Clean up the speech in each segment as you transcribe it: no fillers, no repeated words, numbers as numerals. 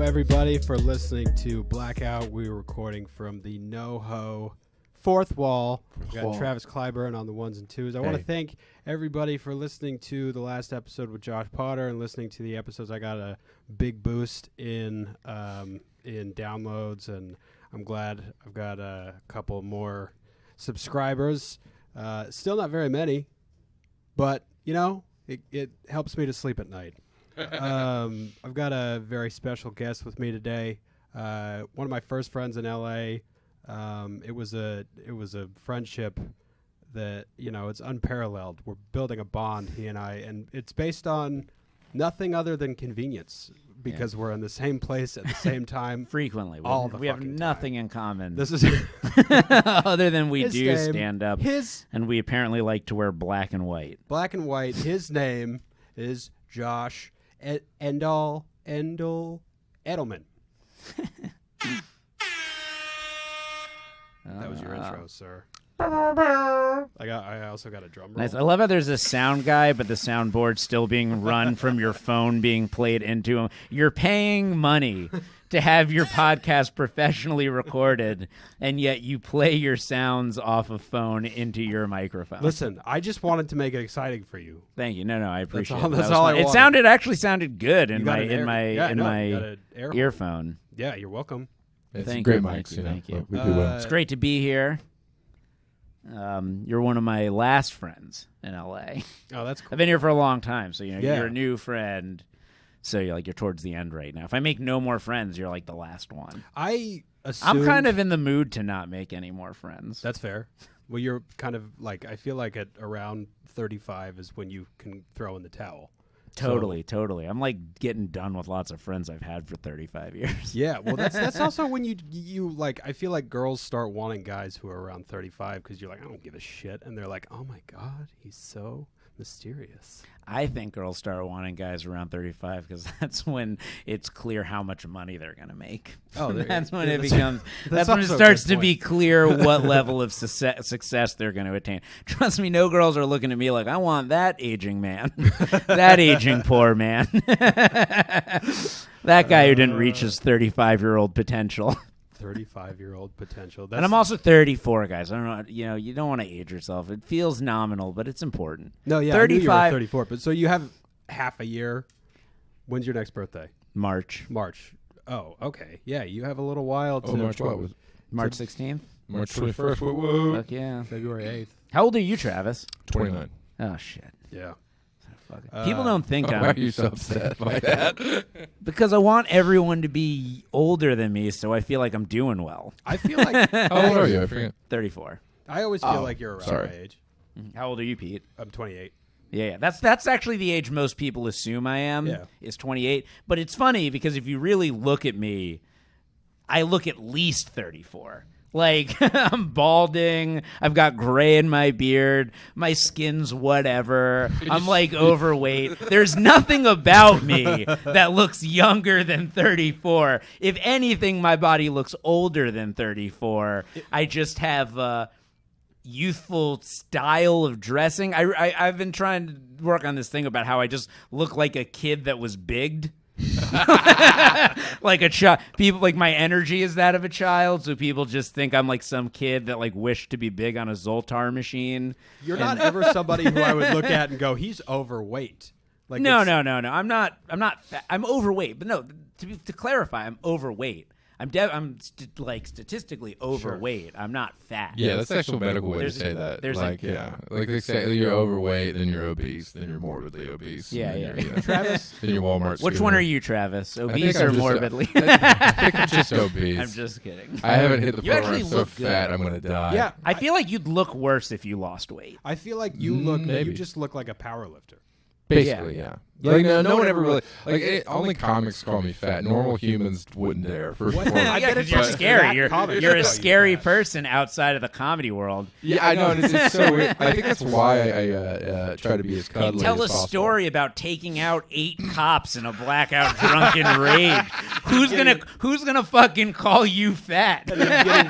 everybody, for listening to Blackout. We were recording from the NOHO fourth wall. We've got Travis Clyburn on the ones and twos. I want to thank everybody for listening to the last episode with Josh Potter and listening to the episodes. I got a big boost in downloads, and I'm glad I've got a couple more subscribers. Still not very many, but, you know, it helps me to sleep at night. I've got a very special guest with me today. One of my first friends in LA. It was a friendship that, you know, it's unparalleled. We're building a bond, he and I, and it's based on nothing other than convenience because we're in the same place at the same time. Frequently. We have nothing in common. This is other than we do name, stand up, and we apparently like to wear black and white. Black and white. His name is Josh Edelman. That was your intro, sir. I also got a drum roll. Nice. I love how there's a sound guy, but the soundboard's still being run from your phone being played into him. You're paying money to have your podcast professionally recorded, and yet you play your sounds off a phone into your microphone. Listen, I just wanted to make it exciting for you. Thank you. No, I appreciate it. That's all I wanted. It actually sounded good in my earphone. Yeah, you're welcome. It's great mics. Thank you. We do well. It's great to be here. You're one of my last friends in LA. Oh, that's cool. I've been here for a long time, so you're a new friend. So you're towards the end right now. If I make no more friends, you're like the last one. I'm kind of in the mood to not make any more friends. That's fair. Well, you're kind of like, I feel like at around 35 is when you can throw in the towel. Totally. I'm like getting done with lots of friends I've had for 35 years. Yeah, well, that's also when you like, I feel like girls start wanting guys who are around 35 because you're like, I don't give a shit. And they're like, oh my God, he's so mysterious. I think girls start wanting guys around 35 because that's when it's clear how much money they're going to make. Oh, that's when it becomes. That's when it starts to be clear what level of success they're going to attain. Trust me, no girls are looking at me like, I want that aging man, that aging poor man, that guy who didn't reach his 35-year-old potential. 35-year-old potential. And I'm also 34, guys. I don't know. You know, you don't want to age yourself. It feels nominal, but it's important. No, yeah, 35. I knew you were 34. But so you have half a year. When's your next birthday? March. Oh, okay. Yeah, you have a little while to. March what was? March 16th. March 21st. Whoa. Fuck yeah. February 8th. How old are you, Travis? 29. Oh shit. Yeah. People don't think why are you so upset by that? Because I want everyone to be older than me, so I feel like I'm doing well. I feel like. How old are you? I forget. 34. I always feel like you're around my age. How old are you, Pete? I'm 28. Yeah. That's actually the age most people assume I am. Yeah. Is 28. But it's funny because if you really look at me, I look at least 34. Like, I'm balding, I've got gray in my beard, my skin's whatever, I'm like overweight. There's nothing about me that looks younger than 34. If anything, my body looks older than 34. I just have a youthful style of dressing. I've been trying to work on this thing about how I just look like a kid that was bigged. Like a child. People, like, my energy is that of a child, so people just think I'm like some kid that like wished to be big on a Zoltar machine. You're not ever somebody who I would look at and go, he's overweight. Like, no. I'm not fat. I'm overweight, but no. To clarify, I'm overweight. I'm statistically overweight. Sure. I'm not fat. Yeah, that's actually a medical way to say that. Like they say you're overweight, then you're obese, then you're morbidly obese. Yeah. Travis, then you're Walmart. Which one are you, Travis? Obese or morbidly? I think I'm just obese. I'm just kidding. I haven't hit the point where I'm so good. fat I'm gonna die. Yeah, I feel like you'd look worse if you lost weight. I feel like you just look like a power lifter. Basically, yeah. Like no one ever really only comics call me fat. Normal humans wouldn't dare. I bet it's you're scary. You're a scary person outside of the comedy world. Yeah, I know. And it's so weird. I think that's why I try to be as cuddly as possible. Tell a story about taking out 8 cops in a blackout drunken rage. Who's gonna fucking call you fat? And then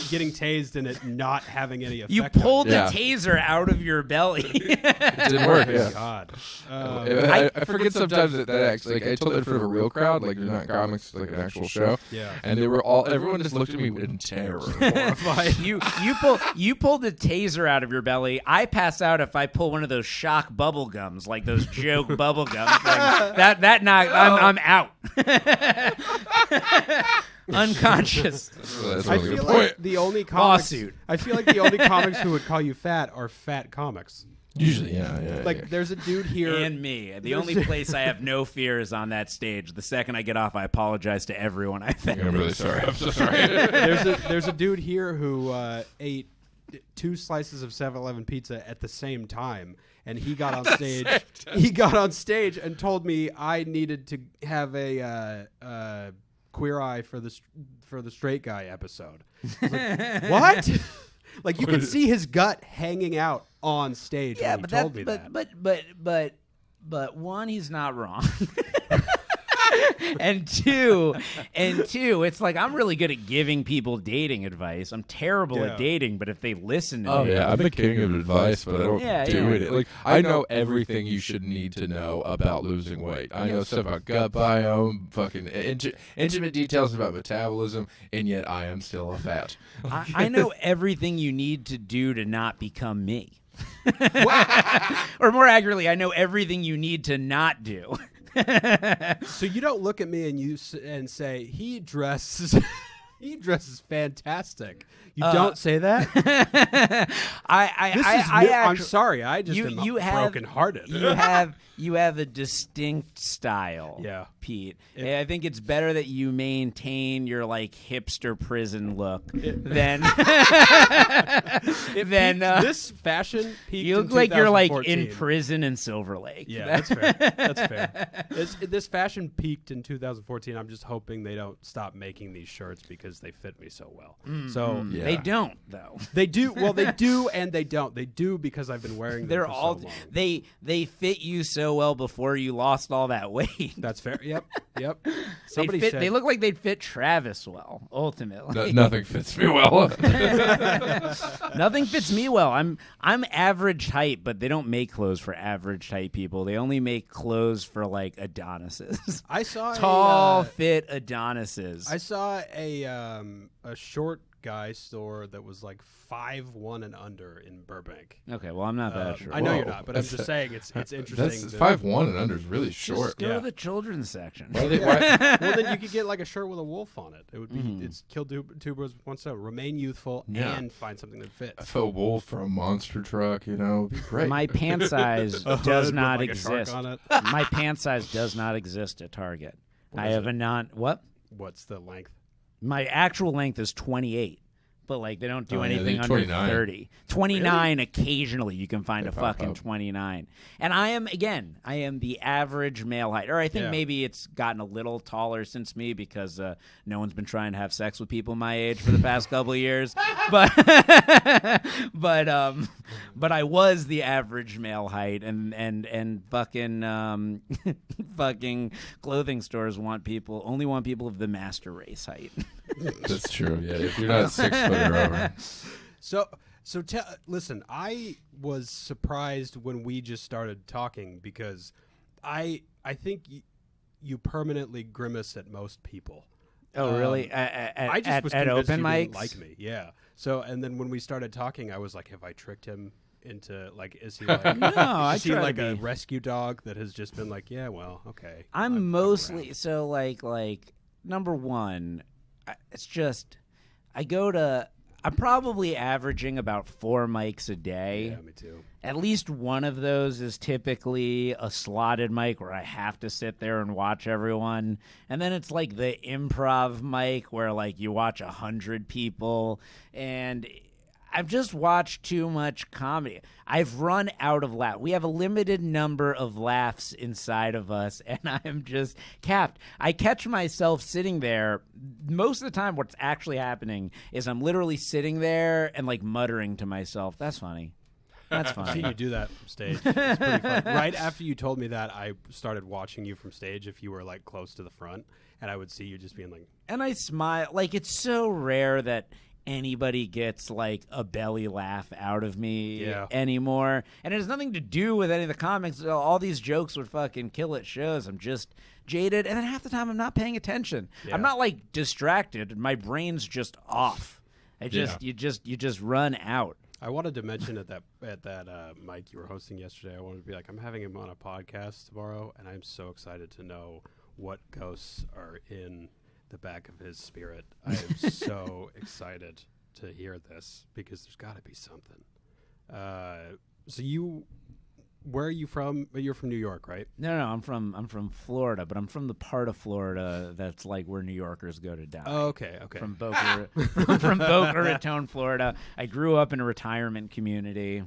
getting tased and it not having any effect. You pulled the taser out of your belly. It didn't work. Oh, yeah. God. I forget sometimes that actually, like, I told it in front of a real crowd, like they're not comics, like an actual show. Yeah. And they were everyone just looked at me in terror. you pulled the taser out of your belly. I pass out if I pull one of those shock bubble gums, like those joke bubble gums. Like I'm out. Unconscious. I feel like the only comics. Lawsuit. I feel like the only comics who would call you fat are fat comics. Usually, yeah. Like, there's a dude here. And me. The only place I have no fear is on that stage. The second I get off, I apologize to everyone, I think. I'm really sorry. I'm so sorry. There's a dude here who ate 2 slices of 7-Eleven pizza at the same time, and he got on stage. He got on stage and told me I needed to have a Queer Eye for the straight guy episode. I was like, what? Like, you could see his gut hanging out on stage. Yeah, when he told me that. But one, he's not wrong. and two, it's like I'm really good at giving people dating advice. I'm terrible at dating, but if they listen to me, I'm the king of advice, but I don't do it. Like, I know everything you should need to know about losing weight. I know stuff about gut biome, fucking intimate details about metabolism, and yet I am still a fat. I know everything you need to do to not become me. Or more accurately, I know everything you need to not do. So you don't look at me and say he dresses fantastic. You don't say that. I'm sorry. I just am brokenhearted. You have a distinct style. Yeah, Pete. I think it's better that you maintain your like hipster prison look than this fashion peaked. You look in like you're like 2014. in prison in Silver Lake. Yeah, that's fair. That's fair. This fashion peaked in 2014. I'm just hoping they don't stop making these shirts because they fit me so well. They don't though. They do. Well, they do and they don't. They do because I've been wearing them They're for all so long. they fit you so well before you lost all that weight. That's fair. Yep. They look like they'd fit Travis well. Ultimately, nothing fits me well. Nothing fits me well. I'm average height, but they don't make clothes for average height people. They only make clothes for like Adonises. I saw tall, fit Adonises. I saw a short guy store that was like 5'1" and under in Burbank. Okay, well I'm not that short. I know you're not, but I'm just saying it's interesting. That's 5'1" and under is really short. Just go to the children's section. Well, then you could get like a shirt with a wolf on it. It would be it's kill two birds with one stone. Remain youthful and find something that fits. A wolf for a monster truck, would be great. My pant size does not like exist. On it. My pant size does not exist at Target. I have a what? What's the length? My actual length is 28. But, like, they don't do anything under 29. 30. 29, really? Occasionally you can find a fucking 29. And I am the average male height. Or I think maybe it's gotten a little taller since me because no one's been trying to have sex with people my age for the past couple of years. But I was the average male height. And fucking fucking clothing stores only want people of the master race height. That's true. Yeah, if you're not 6 foot or over. Listen, I was surprised when we just started talking because I think you permanently grimace at most people. Oh, really? I just was at convinced open you mics? didn't like me. Yeah. So, and then when we started talking, I was like, have I tricked him into like, is he like, is he like a rescue dog that has just been like, yeah, well, okay. I'm mostly so like number one. It's just, I'm probably averaging about 4 mics a day. Yeah, me too. At least one of those is typically a slotted mic where I have to sit there and watch everyone. And then it's like the improv mic where like you watch 100 people. And I've just watched too much comedy. I've run out of laughs. We have a limited number of laughs inside of us, and I am just capped. I catch myself sitting there. Most of the time, what's actually happening is I'm literally sitting there and, like, muttering to myself, that's funny. That's funny. I've seen you do that from stage. It's pretty fun. Right after you told me that, I started watching you from stage if you were, like, close to the front, and I would see you just being like... And I smile. Like, it's so rare that anybody gets like a belly laugh out of me Yeah. anymore. And it has nothing to do with any of the comics. All these jokes would fucking kill at shows. I'm just jaded, and then half the time I'm not paying attention. Yeah. I'm not like distracted. My brain's just off. You just run out. I wanted to mention at that Mike you were hosting yesterday, I wanted to be like, I'm having him on a podcast tomorrow, and I'm so excited to know what ghosts are in the back of his spirit. I am so excited to hear this because there's got to be something. Where are you from? You're from New York, right? No, I'm from Florida, but I'm from the part of Florida that's like where New Yorkers go to die. Oh, okay. From from Boca Raton, Florida. I grew up in a retirement community.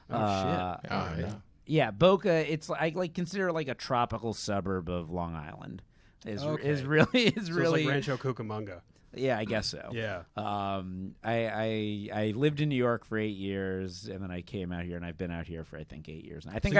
Oh shit! All right. Yeah, Boca. It's I like consider it like a tropical suburb of Long Island. Is really It's like Rancho Cucamonga. Yeah, I guess so. Yeah. I lived in New York for 8 years, and then I came out here, and I've been out here for I think 8 years. And I think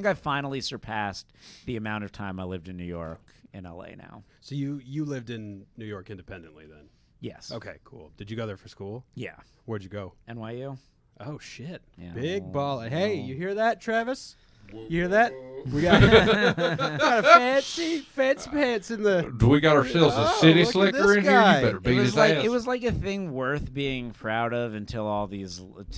I finally surpassed the amount of time I lived in New York in LA now. So you lived in New York independently then? Yes. Okay, cool. Did you go there for school? Yeah. Where'd you go? NYU. Oh shit! Yeah. Big ball. Hey, you hear that, Travis? You hear that? We got a fancy pants in the. Do we got ourselves a city slicker in here? You better beat his ass. It was like a thing worth being proud of until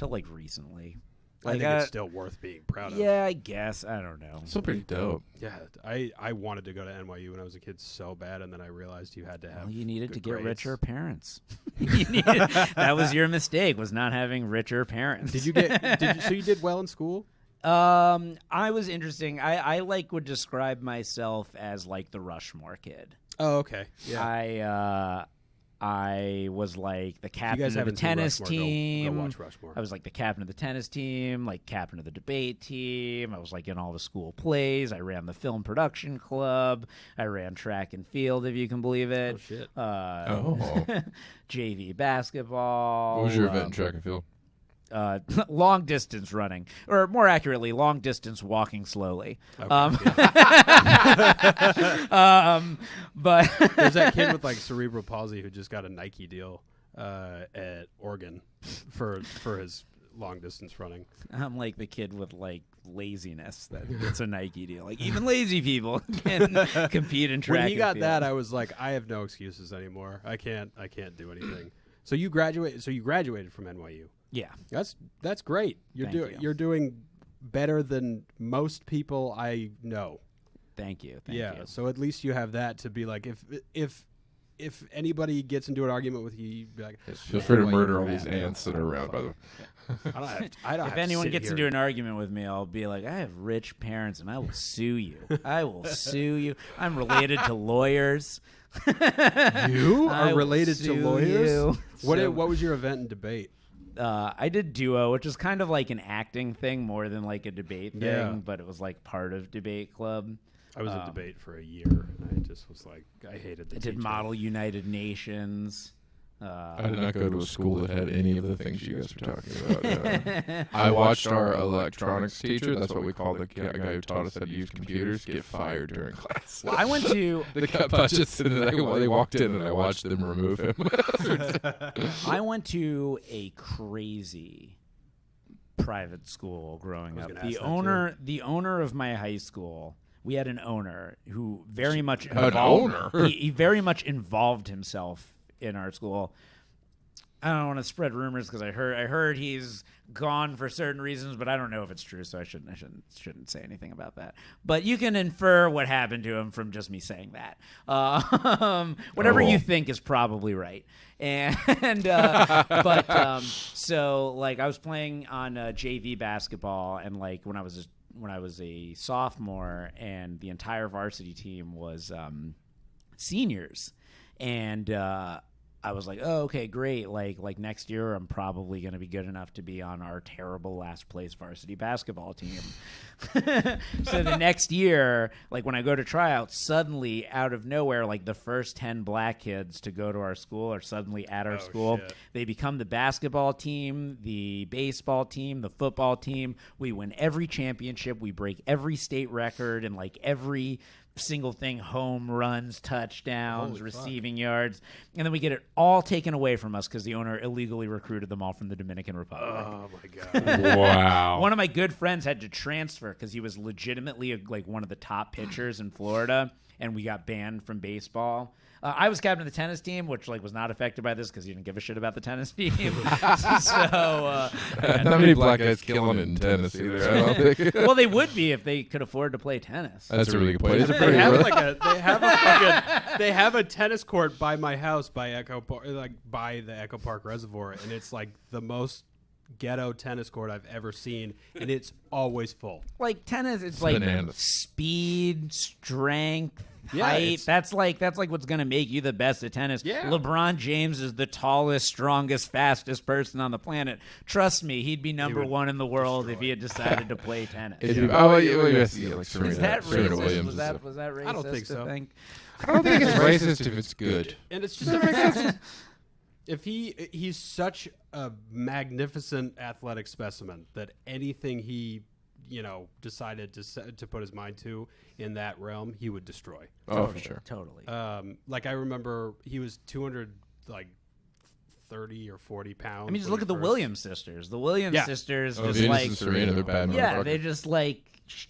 like recently. I think it's still worth being proud of. Yeah, I guess. I don't know. Still pretty dope. Yeah, I wanted to go to NYU when I was a kid so bad, and then I realized you had to have. Well, you needed to get grades. richer parents. That was your mistake, was not having richer parents. So you did well in school? I was interesting. I like would describe myself as like the Rushmore kid. Oh, okay. Yeah. I was like the captain of the tennis Rushmore, team. Go watch Rushmore. I was like the captain of the tennis team, like captain of the debate team. I was like in all the school plays. I ran the film production club. I ran track and field, if you can believe it. Oh shit. JV basketball. What was your event in track and field? Long distance running, or more accurately, long distance walking slowly. Okay, But there's that kid with like cerebral palsy who just got a Nike deal at Oregon for his long distance running. I'm like the kid with like laziness that gets a Nike deal. Like even lazy people can compete in track. When he got and field. that, I was like, I have no excuses anymore. I can't do anything. So you graduated from NYU. Yeah, that's great. You're doing better than most people I know. Thank you. So at least you have that to be like, if anybody gets into an argument with you, you'd be like, feel free to murder all these ants that are around. By the way, I don't. If anyone gets into an argument with me, I'll be like, I have rich parents, and I will sue you. I will sue you. I'm related to lawyers. You are related to lawyers? You. What was your event in debate? I did duo, which is kind of like an acting thing more than like a debate thing, Yeah. but it was like part of debate club. I was at debate for a year, and I just was like, I hated the I did teacher. Model United Nations. I did not go to a school that had any of the things you guys are talking about. I watched our electronics teacher, that's what we call the guy who taught us how to use computers, get fired during class. Well, I went to They cut budgets, and they walked in, and I watched them remove him. I went to a crazy private school growing up. The owner of my high school. We had an owner who very much he very much involved himself in our school. I don't want to spread rumors because I heard he's gone for certain reasons, but I don't know if it's true, so I shouldn't say anything about that. But you can infer what happened to him from just me saying that. Whatever you think is probably right. So like I was playing on JV basketball, and like when I was a sophomore, and the entire varsity team was seniors, and I was like, oh, okay, great. Like next year, I'm probably going to be good enough to be on our terrible last place varsity basketball team. So the next year, like when I go to tryouts, suddenly out of nowhere, like the first 10 black kids to go to our school are suddenly at our school. Shit. They become the basketball team, the baseball team, the football team. We win every championship. We break every state record and like every single thing, home runs, touchdowns, receiving yards. And then we get it all taken away from us because the owner illegally recruited them all from the Dominican Republic. Oh, my God. Wow. One of my good friends had to transfer because he was legitimately like one of the top pitchers in Florida, and we got banned from baseball. I was captain of the tennis team, which like was not affected by this because he didn't give a shit about the tennis team. Not many black guys killing it in tennis either. I don't think. Well, they would be if they could afford to play tennis. That's a really good point. They have a tennis court by my house by by the Echo Park Reservoir, and it's like the most ghetto tennis court I've ever seen, and it's always full. Like tennis, it's bananas. Like speed, strength, height. That's like what's gonna make you the best at tennis. Yeah. LeBron James is the tallest, strongest, fastest person on the planet. Trust me, he'd be number one in the world if he had decided to play tennis. Is that racist? Was that racist? I don't think so. I don't think it's racist if it's good. And it's just if he's such a magnificent athletic specimen that anything he decided to put his mind to in that realm, he would destroy. Oh, for sure. Totally. Like I remember he was 230 or 40 pounds. I mean, just look at the Williams sisters. The Williams sisters just Venus like and Serena, they're bad. Yeah, they just like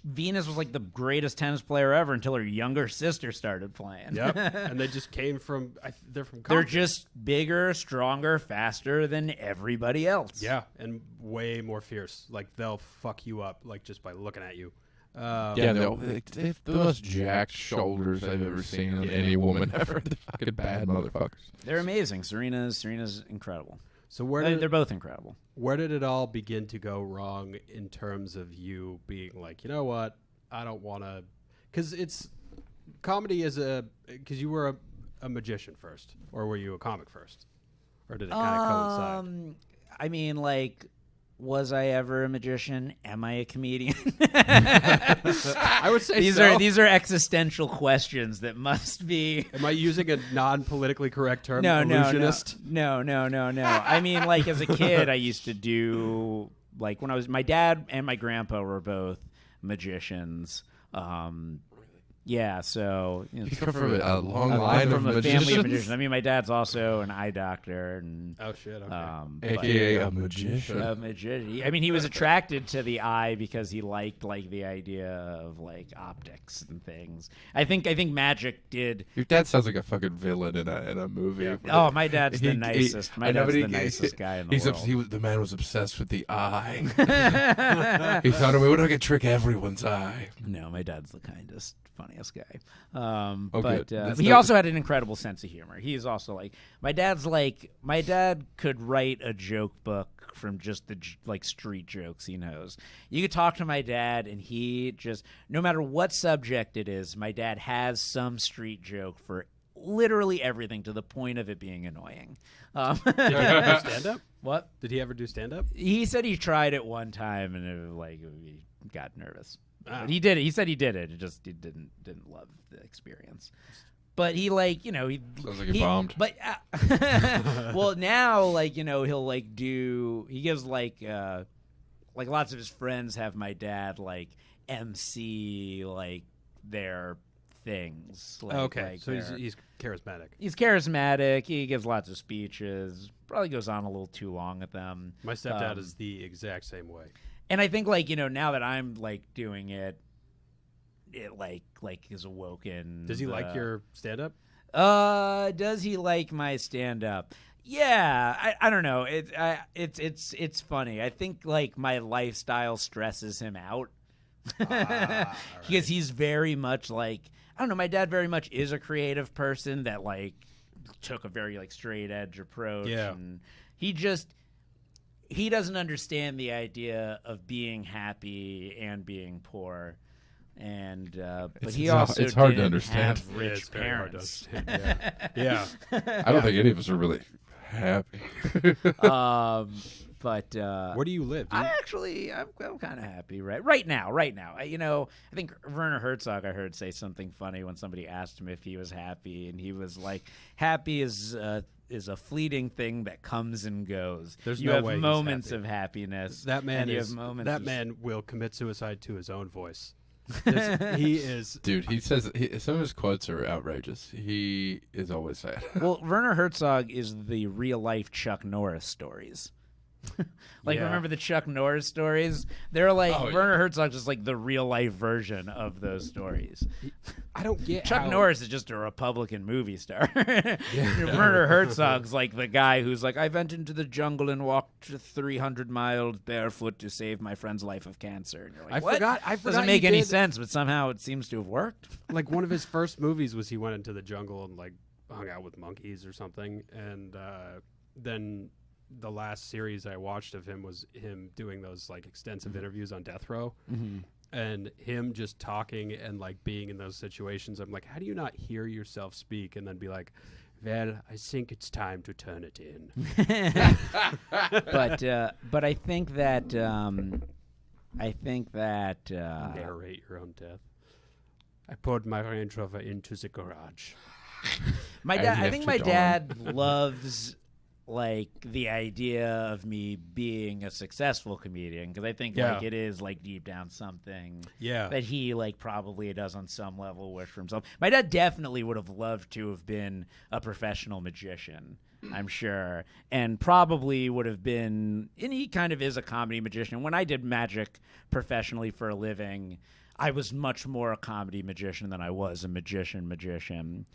Venus was like the greatest tennis player ever until her younger sister started playing. Yep, and they just came from. They're from. They're just bigger, stronger, faster than everybody else. Yeah, and way more fierce. Like they'll fuck you up like just by looking at you. They have the most jacked shoulders I've ever seen on any woman ever. They're fucking bad motherfuckers. They're amazing. Serena's incredible. So they're both incredible. Where did it all begin to go wrong in terms of you being like, you know what, I don't want to, because it's comedy because you were a magician first, or were you a comic first, or did it kind of coincide? I mean, like, was I ever a magician? Am I a comedian? I would say these are existential questions that must be. Am I using a non-politically correct term? No. Illusionist? No. I mean, like as a kid, I used to do like when I was. My dad and my grandpa were both magicians. Yeah, so you come from a long line of magicians. Family of magicians. I mean, my dad's also an eye doctor, and oh shit, okay. AKA a magician. A magician. I mean, he was attracted to the eye because he liked like the idea of like optics and things. I think magic did. Your dad sounds like a fucking villain in a movie. Yeah. Oh, my dad's the nicest. My dad's the nicest guy in the world. The man was obsessed with the eye. He thought we would trick everyone's eye. No, my dad's the kindest, funniest guy. But he also had an incredible sense of humor. He's also like my dad could write a joke book from just the like street jokes he knows. You could talk to my dad and he just, no matter what subject it is, my dad has some street joke for literally everything to the point of it being annoying. Did he ever do stand-up? What? Did he ever do stand-up? He said he tried it one time and he got nervous. But he did it. He said he did it. He didn't love the experience. But he sounds like he bombed. But well, now he'll he gives like lots of his friends have my dad like MC like their things. Okay, so he's charismatic. He's charismatic. He gives lots of speeches. Probably goes on a little too long at them. My stepdad is the exact same way. And I think now that I'm doing it is awoken. Does he like your stand-up? Does he like my stand-up? Yeah, I don't know. It's funny. I think my lifestyle stresses him out because he's very much I don't know. My dad very much is a creative person that took a very straight edge approach. Yeah. And he doesn't understand the idea of being happy and being poor, and but he also it's hard to didn't understand. have rich parents. Yeah. I don't think any of us are really happy. But where do you live? I'm kind of happy right now. I think Werner Herzog I heard say something funny when somebody asked him if he was happy, and he was like, "Happy is a fleeting thing that comes and goes. There's you no have way moments he's happy. of happiness. That man and you have moments man will commit suicide to his own voice. He is. Dude, he says some of his quotes are outrageous. He is always sad. Well, Werner Herzog is the real life Chuck Norris stories. Remember the Chuck Norris stories? They're like Werner Herzog's just like the real life version of those stories. I don't get Chuck Norris is just a Republican movie star. Werner Herzog's like the guy who's like, I went into the jungle and walked 300 miles barefoot to save my friend's life of cancer. And you're like, what? I forgot. Doesn't make any sense, but somehow it seems to have worked. Like one of his first movies was he went into the jungle and like hung out with monkeys or something, and then the last series I watched of him was him doing those like extensive interviews on death row, and him just talking and like being in those situations. I'm like, how do you not hear yourself speak and then be like, well, I think it's time to turn it in. But I think that narrate your own death. I pulled my Range Rover into the garage. I think my dad loves like the idea of me being a successful comedian, because I think like it is like deep down something that he like probably does on some level wish for himself. My dad definitely would have loved to have been a professional magician, I'm sure, and probably would have been, and he kind of is a comedy magician. When I did magic professionally for a living, I was much more a comedy magician than I was a magician. Magician.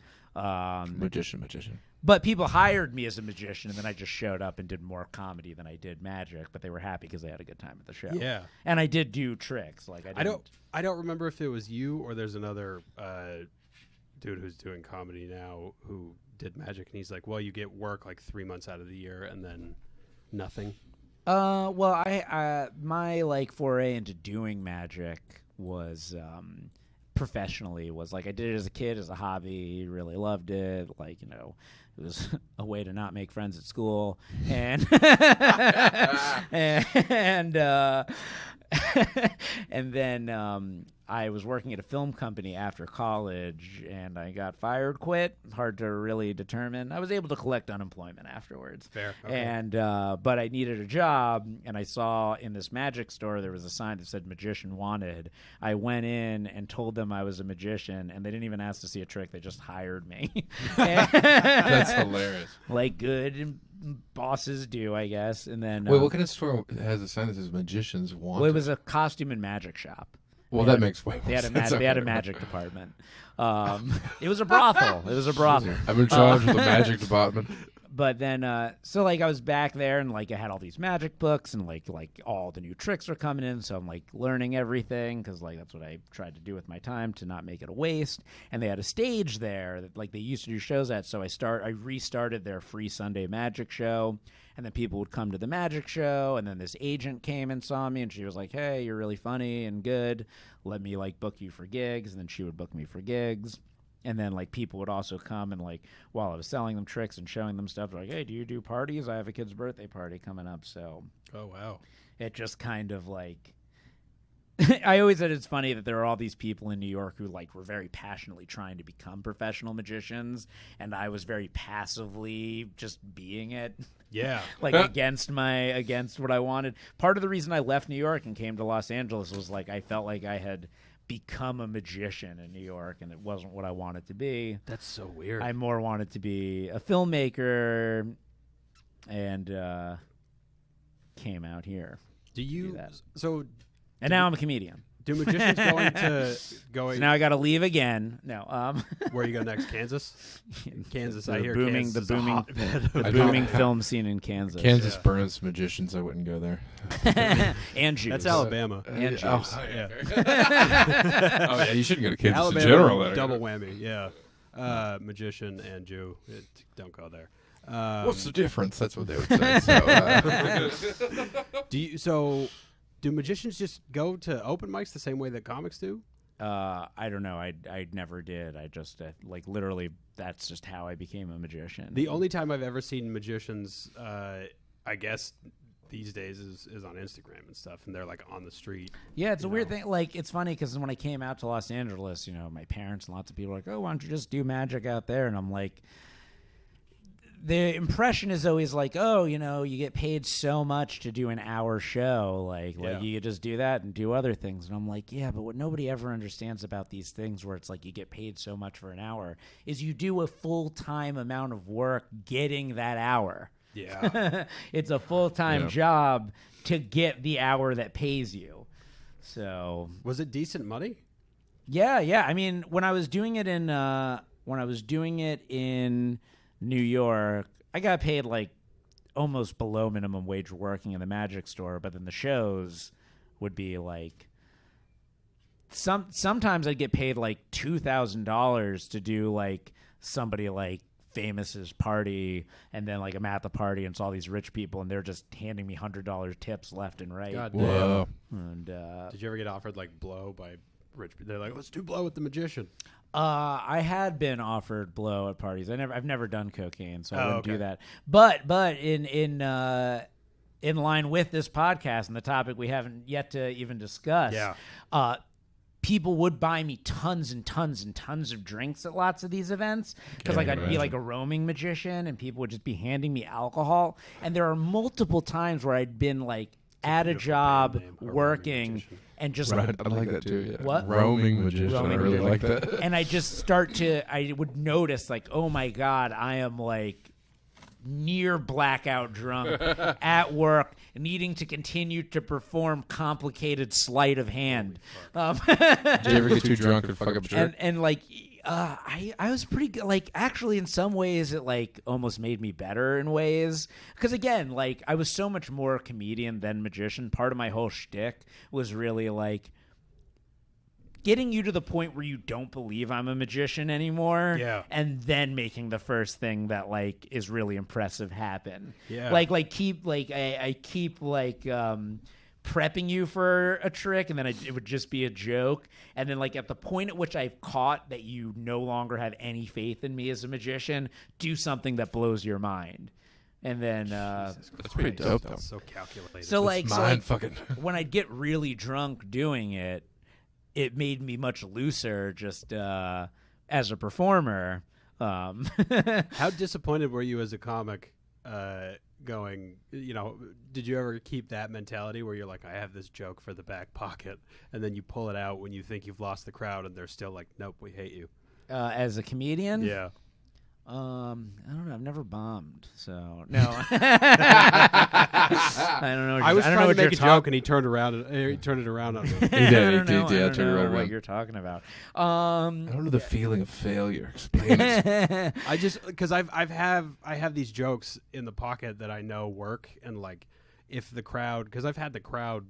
But people hired me as a magician, and then I just showed up and did more comedy than I did magic. But they were happy because they had a good time at the show. Yeah, and I did do tricks. Like I don't remember if it was you or there's another dude who's doing comedy now who did magic, and he's like, well, you get work like 3 months out of the year and then nothing. Well, I my like foray into doing magic was professionally was like I did it as a kid, as a hobby, really loved it. Like, you know, it was a way to not make friends at school, and and then I was working at a film company after college, and I got fired, quit. Hard to really determine. I was able to collect unemployment afterwards. Fair. Okay. And but I needed a job, and I saw in this magic store there was a sign that said "Magician Wanted." I went in and told them I was a magician, and they didn't even ask to see a trick. They just hired me. That's hilarious. Like good bosses do, I guess. And then wait, what kind of store has a sign that says "Magicians Wanted"? Well, it was a costume and magic shop. Well, that makes way more sense. They had a magic department. It was a brothel. I'm in charge of the magic department. But then, so like I was back there, and like I had all these magic books, and like all the new tricks were coming in. So I'm like learning everything, because like that's what I tried to do with my time to not make it a waste. And they had a stage there that like they used to do shows at. So I restarted their free Sunday magic show. And then people would come to the magic show, and then this agent came and saw me, and she was like, hey, you're really funny and good. Let me, like, book you for gigs. And then she would book me for gigs. And then, like, people would also come and, like, while I was selling them tricks and showing them stuff, they're like, hey, do you do parties? I have a kid's birthday party coming up. So oh, wow. It just kind of, like... I always said it's funny that there are all these people in New York who like were very passionately trying to become professional magicians, and I was very passively just being it. Yeah. Like against what I wanted. Part of the reason I left New York and came to Los Angeles was like I felt like I had become a magician in New York, and it wasn't what I wanted to be. That's so weird. I more wanted to be a filmmaker, and came out here. Do that. So and now I'm a comedian. Do magicians So now I got to leave again. No. Where you go next? Kansas. Kansas. I hear booming, Kansas the booming film scene in Kansas. Kansas burns magicians. I wouldn't go there. And Jews. That's Alabama. And Jews. Oh yeah, you shouldn't go to Kansas Alabama, in general. Double whammy. Yeah. Magician and Jew. Don't go there. What's the difference? That's what they would say. Do magicians just go to open mics the same way that comics do? I don't know. I never did. I just like literally. That's just how I became a magician. The only time I've ever seen magicians, I guess these days is on Instagram and stuff, and they're like on the street. Yeah, it's a weird thing. Like it's funny because when I came out to Los Angeles, you know, my parents and lots of people were like, "Oh, why don't you just do magic out there?" And I'm like, the impression is always like, oh, you get paid so much to do an hour show. Like you could just do that and do other things. And I'm like, yeah, but what nobody ever understands about these things where it's like you get paid so much for an hour is you do a full-time amount of work getting that hour. Yeah. It's a full-time job to get the hour that pays you. So was it decent money? Yeah. I mean, when I was doing it in New York, I got paid like almost below minimum wage working in the magic store, but then the shows would be like sometimes I'd get paid like $2,000 to do like somebody like Famous's party, and then like I'm at the party and it's all these rich people and they're just handing me $100 tips left and right. God damn. And did you ever get offered like blow by rich people? They're like, let's do blow with the magician. I had been offered blow at parties. I've never done cocaine, so I wouldn't do that. But in line with this podcast and the topic we haven't yet to even discuss, people would buy me tons and tons and tons of drinks at lots of these events because I'd be like a roaming magician and people would just be handing me alcohol. And there are multiple times where I'd been like at a job working and just I like that too. Yeah. What? Roaming magician. I really like that. And I just I would notice like, oh my God, I am like near blackout drunk at work, needing to continue to perform complicated sleight of hand. Did you ever get too drunk and fuck up a trick? And like, I was pretty good. Like, actually, in some ways, it like almost made me better in ways. Because again, like I was so much more comedian than magician. Part of my whole shtick was really like getting you to the point where you don't believe I'm a magician anymore, and then making the first thing that like is really impressive happen. Yeah, like keep like I keep like prepping you for a trick, and then it would just be a joke, and then like at the point at which I've caught that you no longer have any faith in me as a magician, do something that blows your mind. And then that's pretty dope. That's so calculated. So like, fucking when I'd get really drunk doing it, it made me much looser just as a performer. How disappointed were you as a comic going, did you ever keep that mentality where you're like, I have this joke for the back pocket, and then you pull it out when you think you've lost the crowd and they're still like, nope, we hate you? As a comedian? Yeah. I don't know. I've never bombed, so no. I don't know. I was trying to make a joke, and he turned around. He turned it around on me. He did. I don't know what you're talking about. I don't know the feeling of failure. Explain it. I just because I have these jokes in the pocket that I know work, and like if the crowd, because I've had the crowd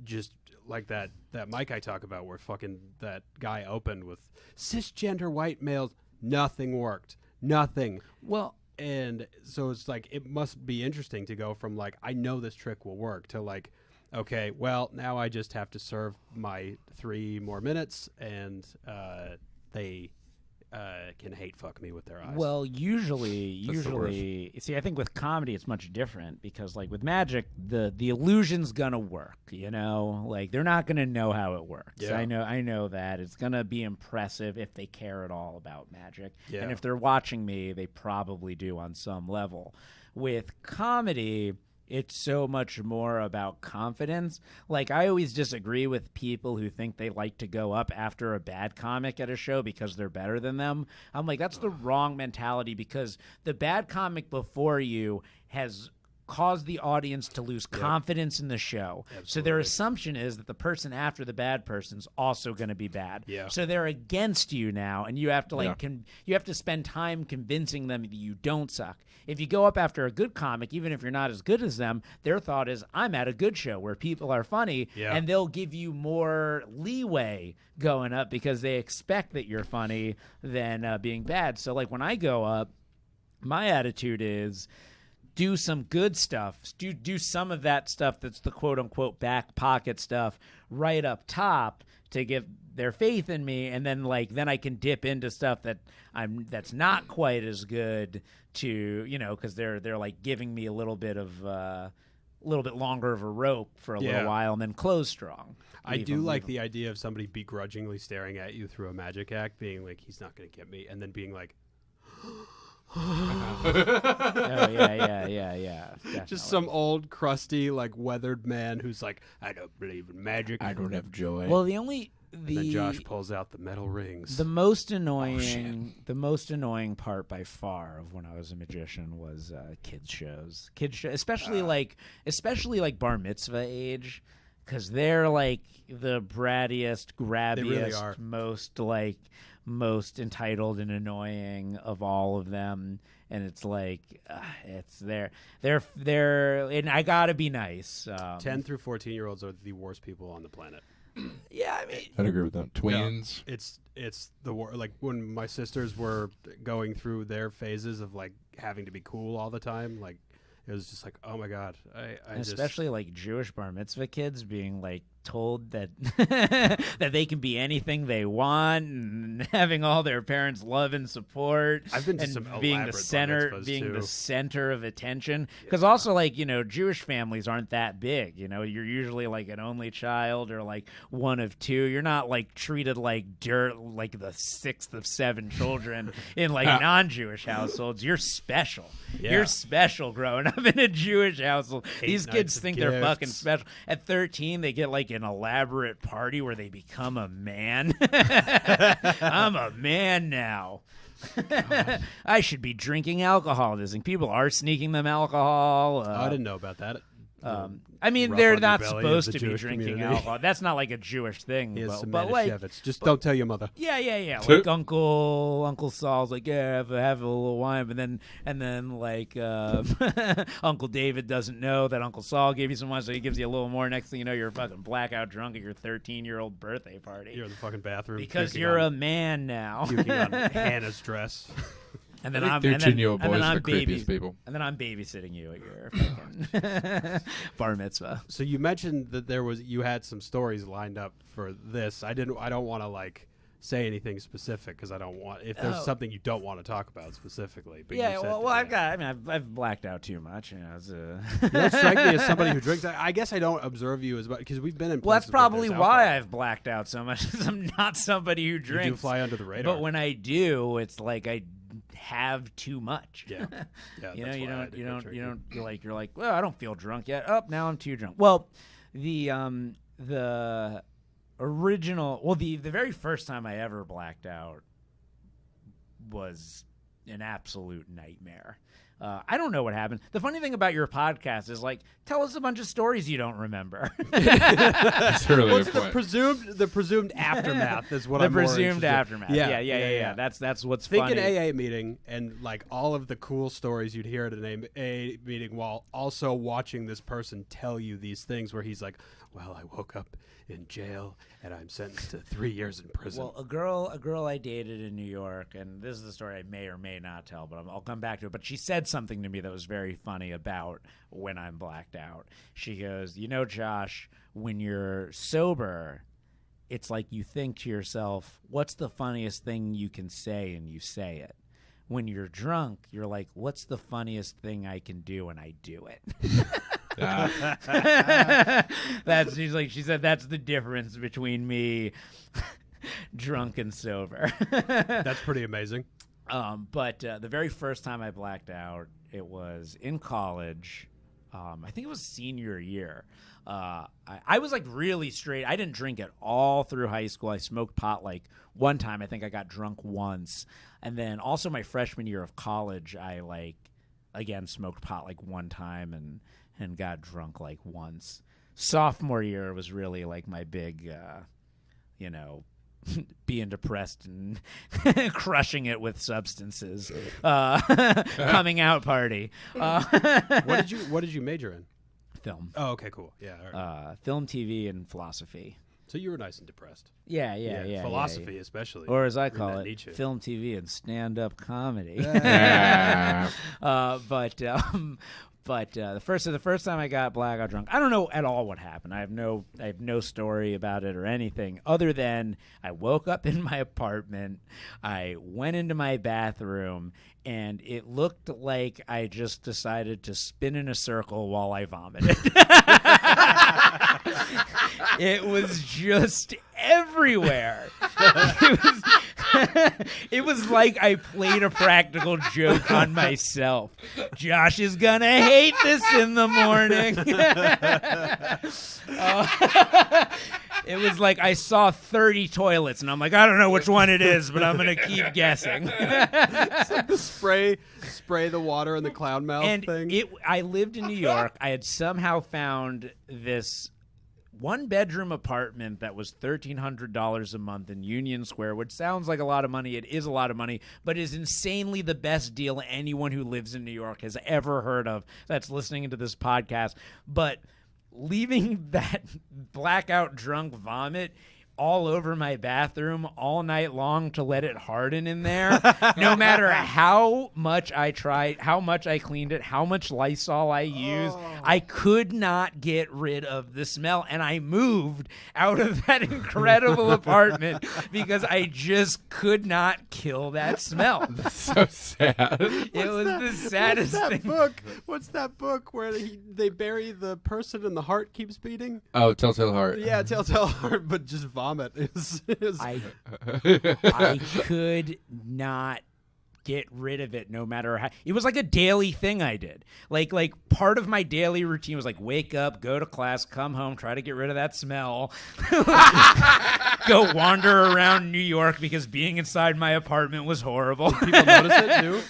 just like that mic I talk about where fucking that guy opened with cisgender white males, nothing worked. Nothing. Well, and so it's like it must be interesting to go from like I know this trick will work to like, okay, well now I just have to serve my 3 more minutes and they can hate fuck me with their eyes. Well, usually, see, I think with comedy it's much different because, like, with magic, the illusion's gonna work. Like they're not gonna know how it works. Yeah. I know that it's gonna be impressive if they care at all about magic, yeah. And if they're watching me, they probably do on some level. With comedy, it's so much more about confidence. Like, I always disagree with people who think they like to go up after a bad comic at a show because they're better than them. I'm like, that's the wrong mentality because the bad comic before you has caused the audience to lose confidence in the show. Absolutely. So their assumption is that the person after the bad person's also going to be bad. Yeah. So they're against you now, and you have to you have to spend time convincing them that you don't suck. If you go up after a good comic, even if you're not as good as them, their thought is, I'm at a good show where people are funny, and they'll give you more leeway going up because they expect that you're funny than being bad. So like when I go up, my attitude is, do some good stuff. Do some of that stuff that's the quote-unquote back pocket stuff right up top to give their faith in me, and then I can dip into stuff that's not quite as good to, because they're like giving me a little bit longer of a rope for a little while and then close strong. I do like the idea of somebody begrudgingly staring at you through a magic act, being like, he's not going to get me, and then being like, Definitely. Just some old, crusty, like weathered man who's like, I don't believe in magic. I don't have joy. Well, And then Josh pulls out the metal rings. The most annoying part by far of when I was a magician was kids shows, especially like bar mitzvah age, because they're like the brattiest, grabbiest, really most entitled and annoying of all of them. And it's like, they're and I gotta be nice. 10 through 14-year-olds are the worst people on the planet. Yeah, I mean, I'd agree with that. Twins. No, it's the like when my sisters were going through their phases of like having to be cool all the time, like it was just like, oh my god, especially like Jewish bar mitzvah kids being like told that that they can be anything they want and having all their parents' love and support. I've been to and some being the center of attention. Because Yeah. also, like, Jewish families aren't that big. You're usually like an only child or like one of two. You're not like treated like dirt, like the sixth of seven children in like non-Jewish households. You're special. Yeah. You're special growing up in a Jewish household. These kids think they're gifts. fucking special. At 13, they get like an elaborate party where they become a man. I'm a man now. I should be drinking alcohol. People are sneaking them alcohol. I didn't know about that. I mean, rough they're underbelly not of supposed the to be Jewish drinking community. alcohol. That's not like a Jewish thing. He has some but like, Manischewitz. Just don't tell your mother. yeah. Like Uncle Saul's like, yeah, have a little wine, but then like Uncle David doesn't know that Uncle Saul gave you some wine, so he gives you a little more. Next thing you know, you're fucking blackout drunk at your 13-year-old birthday party. You're in the fucking bathroom because you're a man now. puking on Hannah's dress. And then I think 13-year-old boys are the creepiest people. And then I'm babysitting you at your fucking bar mitzvah. So you mentioned that you had some stories lined up for this. I don't want to like say anything specific because I don't want if there's something you don't want to talk about specifically. But yeah, I've blacked out too much. You don't strike me as somebody who drinks. I guess I don't observe you as much because we've been in. Well, that's places probably where why there's I've blacked out so much. Because I'm not somebody who drinks. You do fly under the radar. But when I do, it's like I have too much. Yeah. You're like, well, I don't feel drunk yet. Oh, now I'm too drunk. Well, the very first time I ever blacked out was an absolute nightmare. I don't know what happened. The funny thing about your podcast is like, tell us a bunch of stories you don't remember. That's really What's the presumed aftermath is what I'm more presumed interested in. aftermath. Yeah. That's what's Think funny. an AA meeting and like all of the cool stories you'd hear at an AA meeting while also watching this person tell you these things where he's like, well, I woke up in jail and I'm sentenced to 3 years in prison. Well, a girl I dated in New York, and this is the story I may or may not tell, but I'll come back to it. But she said something to me that was very funny about when I'm blacked out. She goes, Josh, when you're sober, it's like you think to yourself, what's the funniest thing you can say, and you say it. When you're drunk, you're like, what's the funniest thing I can do, and I do it. She said that's the difference between me drunk and sober. That's pretty amazing. But the very first time I blacked out, it was in college. I think it was senior year. I was like really straight. I didn't drink at all through high school. I smoked pot like one time. I think I got drunk once. And then also my freshman year of college, I like again smoked pot like one time and got drunk like once. Sophomore year was really like my big, being depressed and crushing it with substances, coming out party. What did you major in? Film. Oh, okay, cool. Yeah. All right. Film, TV, and philosophy. So you were nice and depressed. Yeah. Philosophy, especially. Or as I call it, Nietzsche. film, TV, and stand-up comedy. Yeah. But the first time I got blackout drunk, I don't know at all what happened. I have no story about it or anything other than I woke up in my apartment. I went into my bathroom, and it looked like I just decided to spin in a circle while I vomited. It was just everywhere. It was like I played a practical joke on myself. Josh is gonna hate this in the morning. It was like I saw 30 toilets, and I'm like, I don't know which one it is, but I'm gonna keep guessing. It's like the spray the water in the clown mouth thing. I lived in New York. I had somehow found this one-bedroom apartment that was $1,300 a month in Union Square, which sounds like a lot of money. It is a lot of money, but is insanely the best deal anyone who lives in New York has ever heard of that's listening to this podcast. But leaving that blackout drunk vomit all over my bathroom all night long to let it harden in there, no matter how much I tried, how much I cleaned it, how much Lysol I used, I could not get rid of the smell. And I moved out of that incredible apartment because I just could not kill that smell. That's so sad. It was the saddest thing. What's that book where they bury the person and the heart keeps beating? Oh, Telltale Heart. Yeah, Telltale Heart, but just vomit. I could not get rid of it no matter how. It was like a daily thing I did. Like part of my daily routine was like wake up, go to class, come home, try to get rid of that smell, go wander around New York because being inside my apartment was horrible. People notice it too?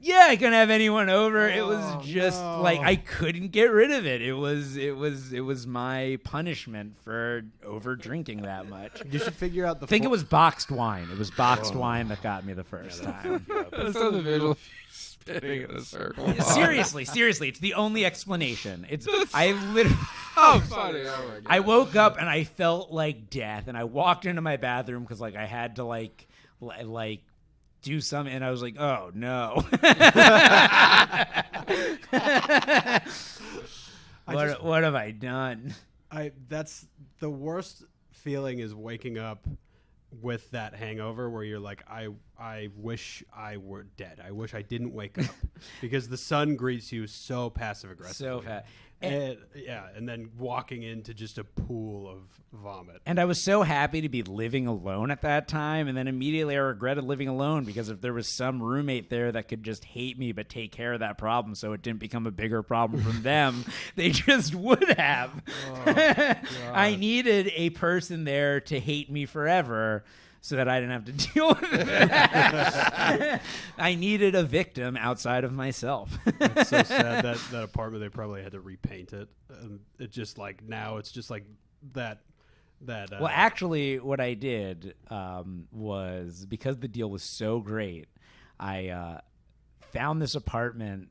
Yeah, I couldn't have anyone over. It was just like I couldn't get rid of it. It was my punishment for over drinking that much. You should figure out I think it was boxed wine. It was boxed wine that got me the first time. That's so the visual of you spinning in a circle. Seriously, it's the only explanation. I literally. Oh, funny! Oh my God. I woke up and I felt like death, and I walked into my bathroom because I had to like do something, and I was like, oh no. What have I done? That's the worst feeling, is waking up with that hangover where you're like, I wish I were dead. I wish I didn't wake up because the sun greets you so passive aggressively. So fast. And then walking into just a pool of vomit. And I was so happy to be living alone at that time, and then immediately I regretted living alone because if there was some roommate there that could just hate me but take care of that problem so it didn't become a bigger problem from them, they just would have. I needed a person there to hate me forever so that I didn't have to deal with it. I needed a victim outside of myself. It's so sad that apartment, they probably had to repaint it. It just like, now it's just like that. Well, actually, what I did was, because the deal was so great, I found this apartment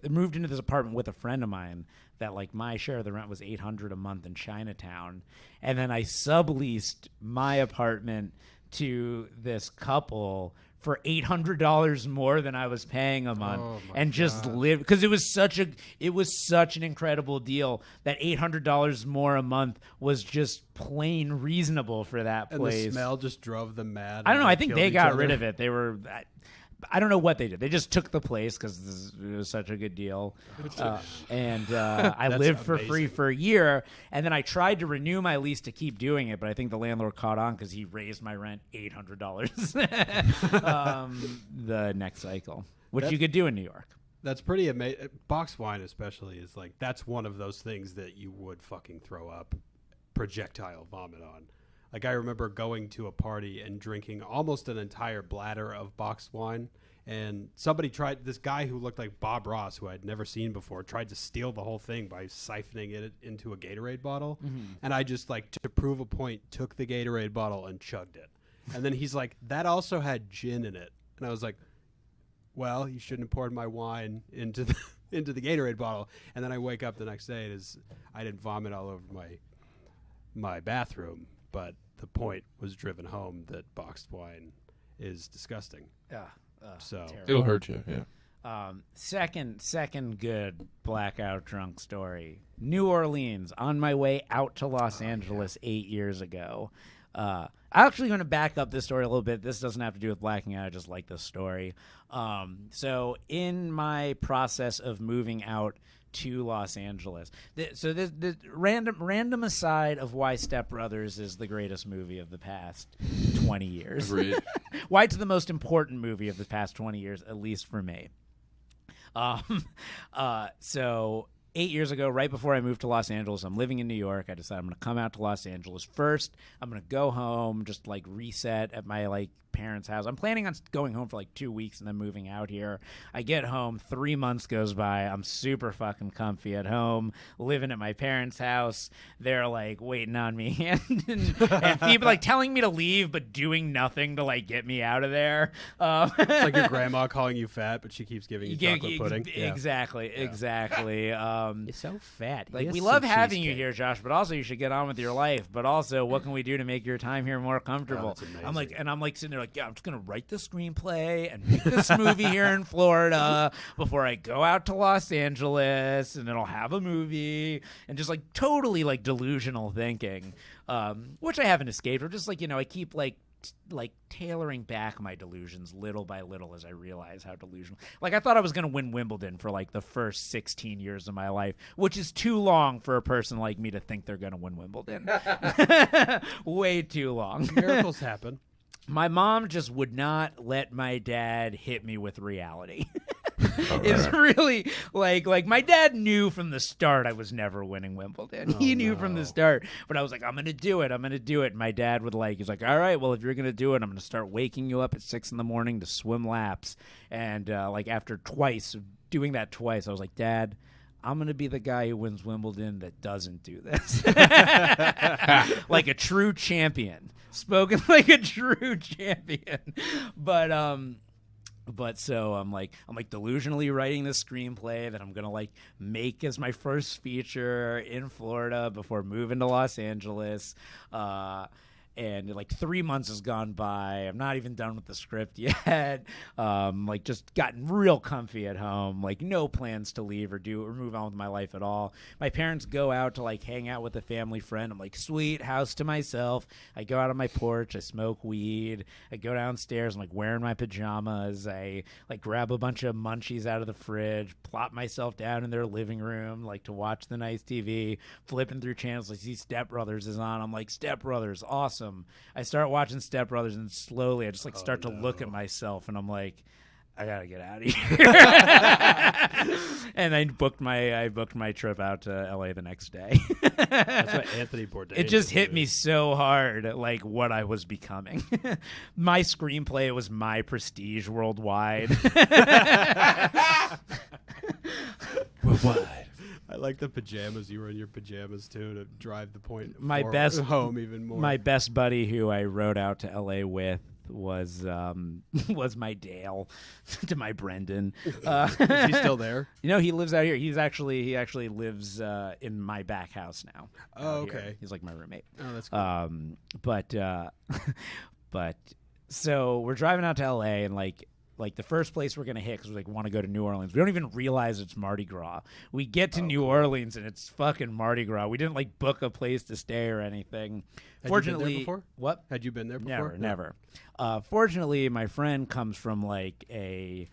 moved into this apartment with a friend of mine that like my share of the rent was $800 a month in Chinatown, and then I subleased my apartment to this couple for $800 more than I was paying a month, and just live, because it was such an incredible deal that $800 more a month was just plain reasonable for that place. And the smell just drove them mad. I don't know. I think they got rid of it. They were. I don't know what they did. They just took the place because it was such a good deal. I lived for free for a year. And then I tried to renew my lease to keep doing it, but I think the landlord caught on because he raised my rent $800 the next cycle, which you could do in New York. That's pretty amazing. Boxed wine especially is like, that's one of those things that you would fucking throw up projectile vomit on. Like, I remember going to a party and drinking almost an entire bladder of boxed wine, and this guy who looked like Bob Ross, who I'd never seen before, tried to steal the whole thing by siphoning it into a Gatorade bottle. Mm-hmm. And I just, like, to prove a point, took the Gatorade bottle and chugged it. And then he's like, that also had gin in it. And I was like, well, you shouldn't have poured my wine into the Gatorade bottle. And then I wake up the next day and I didn't vomit all over my bathroom, but the point was driven home that boxed wine is disgusting. So terrible. It'll hurt you. Yeah. Second good blackout drunk story. New Orleans, on my way out to Los Angeles 8 years ago. I'm actually going to back up this story a little bit. This doesn't have to do with blacking out. I just like this story. So in my process of moving out to Los Angeles. So the random aside of why Step Brothers is the greatest movie of the past 20 years. Why it's the most important movie of the past 20 years, at least for me. So 8 years ago, right before I moved to Los Angeles, I'm living in New York. I decided I'm going to come out to Los Angeles first. I'm going to go home, just like reset at my parents' house. I'm planning on going home for 2 weeks and then moving out here. I get home, 3 months goes by. I'm super fucking comfy at home, living at my parents' house. They're waiting on me and people telling me to leave, but doing nothing to get me out of there. It's like your grandma calling you fat, but she keeps giving you chocolate pudding. Exactly. You're so fat. We love having you here, Josh, but also you should get on with your life. But also, what can we do to make your time here more comfortable? I'm sitting there yeah, I'm just going to write the screenplay and make this movie here in Florida before I go out to Los Angeles, and then I'll have a movie, and just totally delusional thinking, which I haven't escaped. Or just I keep tailoring back my delusions little by little as I realize how delusional. I thought I was going to win Wimbledon for the first 16 years of my life, which is too long for a person like me to think they're going to win Wimbledon. Way too long. Miracles happen. My mom just would not let my dad hit me with reality. It's really my dad knew from the start I was never winning Wimbledon. He knew from the start, but I was I'm going to do it. And my dad would he's all right, well, if you're going to do it, I'm going to start waking you up at 6 a.m. to swim laps. And after doing that twice, I was like, Dad, I'm going to be the guy who wins Wimbledon that doesn't do this. Like a true champion. Spoken like a true champion. But so I'm delusionally writing this screenplay that I'm going to make as my first feature in Florida before moving to Los Angeles. And 3 months has gone by. I'm not even done with the script yet. Just gotten real comfy at home. No plans to leave or move on with my life at all. My parents go out to hang out with a family friend. I'm sweet, house to myself. I go out on my porch. I smoke weed. I go downstairs. I'm wearing my pajamas. I grab a bunch of munchies out of the fridge, plop myself down in their living room to watch the nice TV, flipping through channels. I see Step Brothers is on. I'm Step Brothers, awesome. I start watching Step Brothers, and slowly I just start to look at myself, and I'm I gotta get out of here. And I booked my trip out to LA the next day. That's what Anthony Bourdain. It just hit me so hard, what I was becoming. My screenplay was my prestige worldwide. Worldwide. I like the pajamas. You were in your pajamas too to drive the point home even more. My best buddy who I rode out to LA with was my Dale to my Brendan. Is he still there? He lives out here. He actually lives in my back house now. Oh, okay. Here. He's my roommate. Oh, that's cool. But so we're driving out to LA, and the first place we're going to hit, because we want to go to New Orleans. We don't even realize it's Mardi Gras. We get to New Orleans, and it's fucking Mardi Gras. We didn't book a place to stay or anything. Fortunately, you been there before? What? Had you been there before? Never. Fortunately, my friend comes from a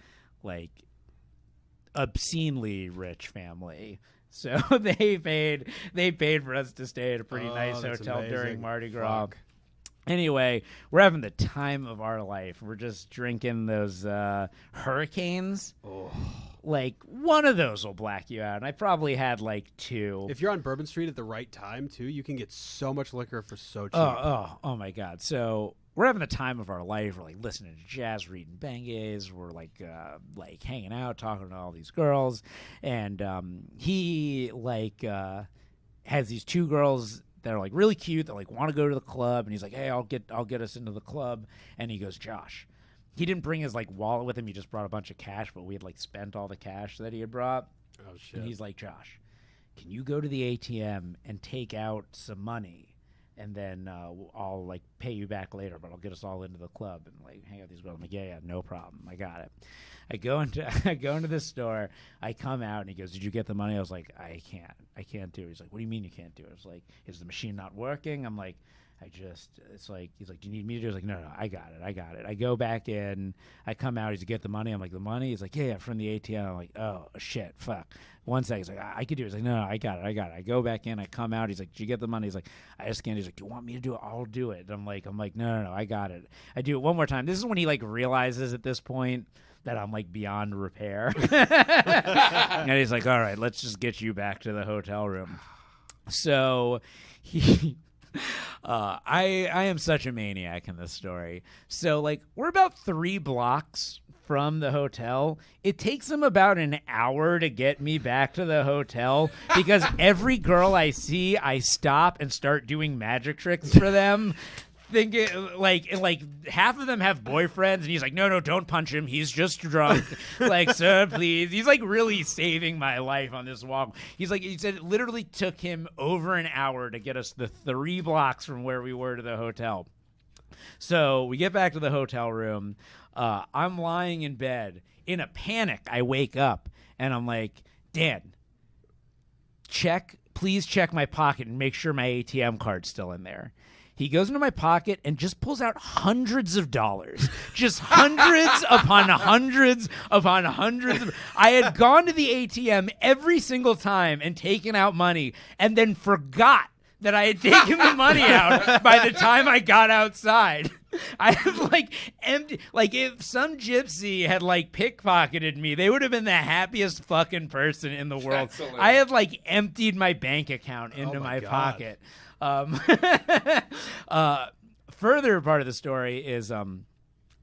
obscenely rich family. So they paid for us to stay at a pretty nice hotel amazing. During Mardi Gras. Fuck. Anyway, we're having the time of our life. We're just drinking those hurricanes. Oh. One of those will black you out. And I probably had 2. If you're on Bourbon Street at the right time, too, you can get so much liquor for so cheap. Oh my God. So we're having the time of our life. We're listening to jazz, reading bangers. We're hanging out, talking to all these girls. And he has these 2 girls that are really cute, that want to go to the club, and he's hey, I'll get us into the club. And he goes, Josh, he didn't bring his wallet with him, he just brought a bunch of cash, but we had spent all the cash that he had brought. Oh shit. And he's Josh, can you go to the ATM and take out some money, and then I'll pay you back later, but I'll get us all into the club and hang out with these girls. I'm yeah, no problem, I got it. I go into this store. I come out, and he goes, did you get the money? I was I can't do it. He's what do you mean you can't do it? I was is the machine not working? I'm it's like, he's like, do you need me to do it? I was like, no, I got it. I go back in, I come out, he's like, get the money. I'm like, the money? He's like, yeah, from the ATM. I'm like, oh, shit, fuck. 1 second. He's like, I could do it. He's like, no, I got it. I go back in, I come out. He's like, did you get the money? He's like, I just scanned. He's like, do you want me to do it? I'll do it. And I'm like, no, I got it. I do it one more time. This is when he like realizes at this point that I'm like beyond repair. And he's like, all right, let's just get you back to the hotel room. So he... I am such a maniac in this story. So, like, we're about 3 blocks from the hotel. It takes him about an hour to get me back to the hotel because every girl I see, I stop and start doing magic tricks for them. Thinking like half of them have boyfriends, and he's like, no, don't punch him. He's just drunk. Like, sir, please. He's like really saving my life on this walk. He said it literally took him over an hour to get us the 3 blocks from where we were to the hotel. So we get back to the hotel room. I'm lying in bed in a panic. I wake up and I'm like, Dan, please check my pocket and make sure my ATM card's still in there. He goes into my pocket and just pulls out hundreds of dollars. Just hundreds upon hundreds upon hundreds. I had gone to the ATM every single time and taken out money and then forgot that I had taken the money out by the time I got outside. I had like empty, like if some gypsy had like pickpocketed me, they would have been the happiest fucking person in the world. Excellent. I had like emptied my bank account into my pocket. Further part of the story is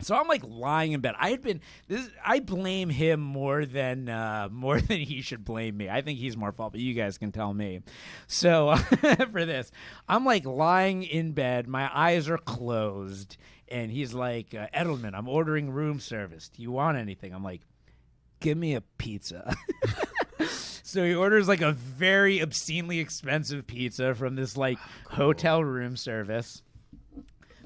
so I'm like lying in bed. I blame him more than he should blame me. I think he's more fault, but you guys can tell me. So for this, I'm like lying in bed, my eyes are closed, and he's like, Edelman, I'm ordering room service. Do you want anything? I'm like, give me a pizza. So he orders like a very obscenely expensive pizza from this like hotel room service.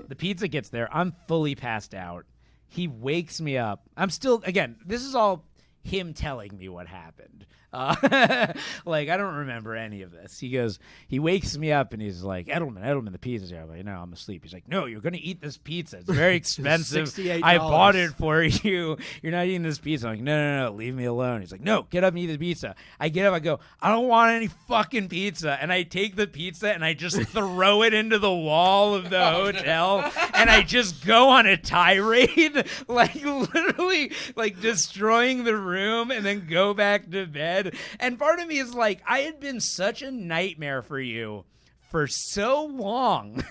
The pizza gets there. I'm fully passed out. He wakes me up. I'm still, again, this is all him telling me what happened. Like, I don't remember any of this. He wakes me up and he's like, Edelman, the pizza's here. I'm like, no, I'm asleep. He's like, no, you're going to eat this pizza. It's very expensive. $68. I bought it for you. You're not eating this pizza. I'm like, no, leave me alone. He's like, no, get up and eat the pizza. I get up, I go, I don't want any fucking pizza. And I take the pizza and I just throw it into the wall of the hotel. And I just go on a tirade, like literally like destroying the room and then go back to bed. And part of me is like, I had been such a nightmare for you for so long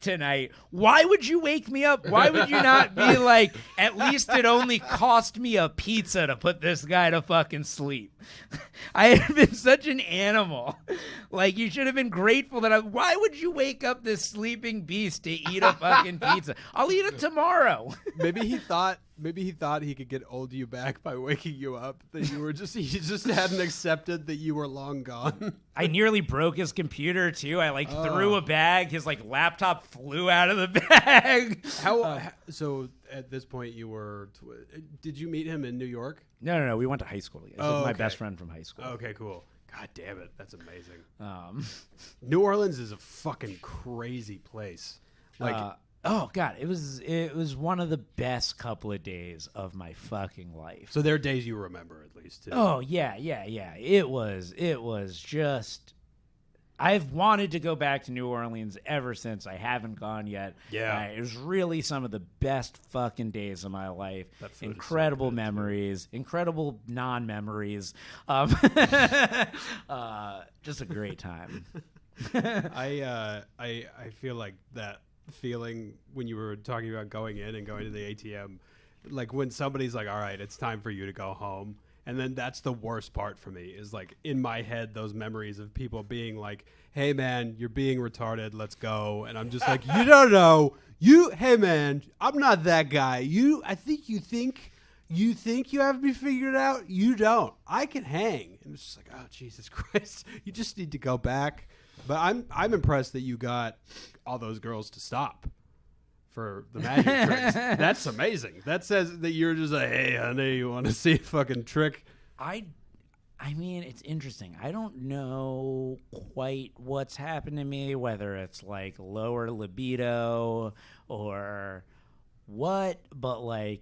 tonight. Why would you wake me up? Why would you not be like, at least it only cost me a pizza to put this guy to fucking sleep? I had been such an animal. Like, you should have been grateful that why would you wake up this sleeping beast to eat a fucking pizza? I'll eat it tomorrow. Maybe he thought he could get old you back by waking you up. That he just hadn't accepted that you were long gone. I nearly broke his computer too. I threw a bag. His like laptop flew out of the bag. So at this point you were? Did you meet him in New York? No. We went to high school together. He's my best friend from high school. Okay, cool. God damn it, that's amazing. New Orleans is a fucking crazy place. Like. Oh God! It was one of the best couple of days of my fucking life. So there are days you remember at least too. Oh yeah. It was just. I've wanted to go back to New Orleans ever since. I haven't gone yet. Yeah, it was really some of the best fucking days of my life. Incredible memories, incredible non-memories. Just a great time. I feel like that feeling when you were talking about going in and going to the ATM, like when somebody's like, all right, it's time for you to go home, and then that's the worst part for me is like in my head those memories of people being like, hey man, you're being retarded, let's go, and I'm just like, you don't know, hey man, I'm not that guy, I think you think you have me figured out, you don't, I can hang, and it's just like, oh Jesus Christ, you just need to go back. But I'm impressed that you got all those girls to stop for the magic tricks. That's amazing. That says that you're just like, hey, honey, you want to see a fucking trick? I I mean, it's interesting. I don't know quite what's happened to me, whether it's like lower libido or what, but like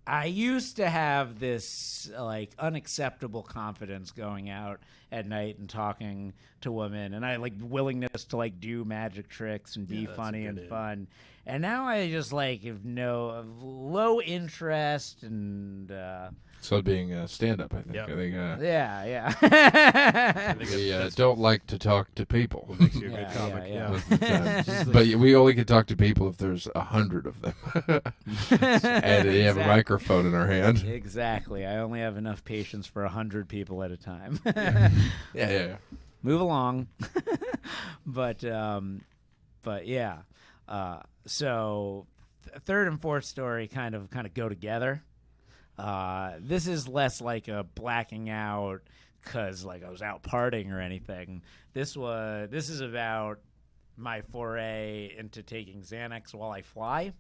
I used to have this like unacceptable confidence going out at night and talking to women, and I like willingness to like do magic tricks and be funny and fun. And now I just like have low interest and so being a stand-up, I think. Yep. I think yeah. we don't like to talk to people. What makes you a good comic? Yeah. But we only can talk to people if there's 100 of them, and they have a microphone in our hand. Exactly. I only have enough patience for 100 people at a time. Yeah. Move along. But yeah. So third and fourth story kind of go together. This is less like a blacking out because like I was out partying or anything. This is about my foray into taking Xanax while I fly.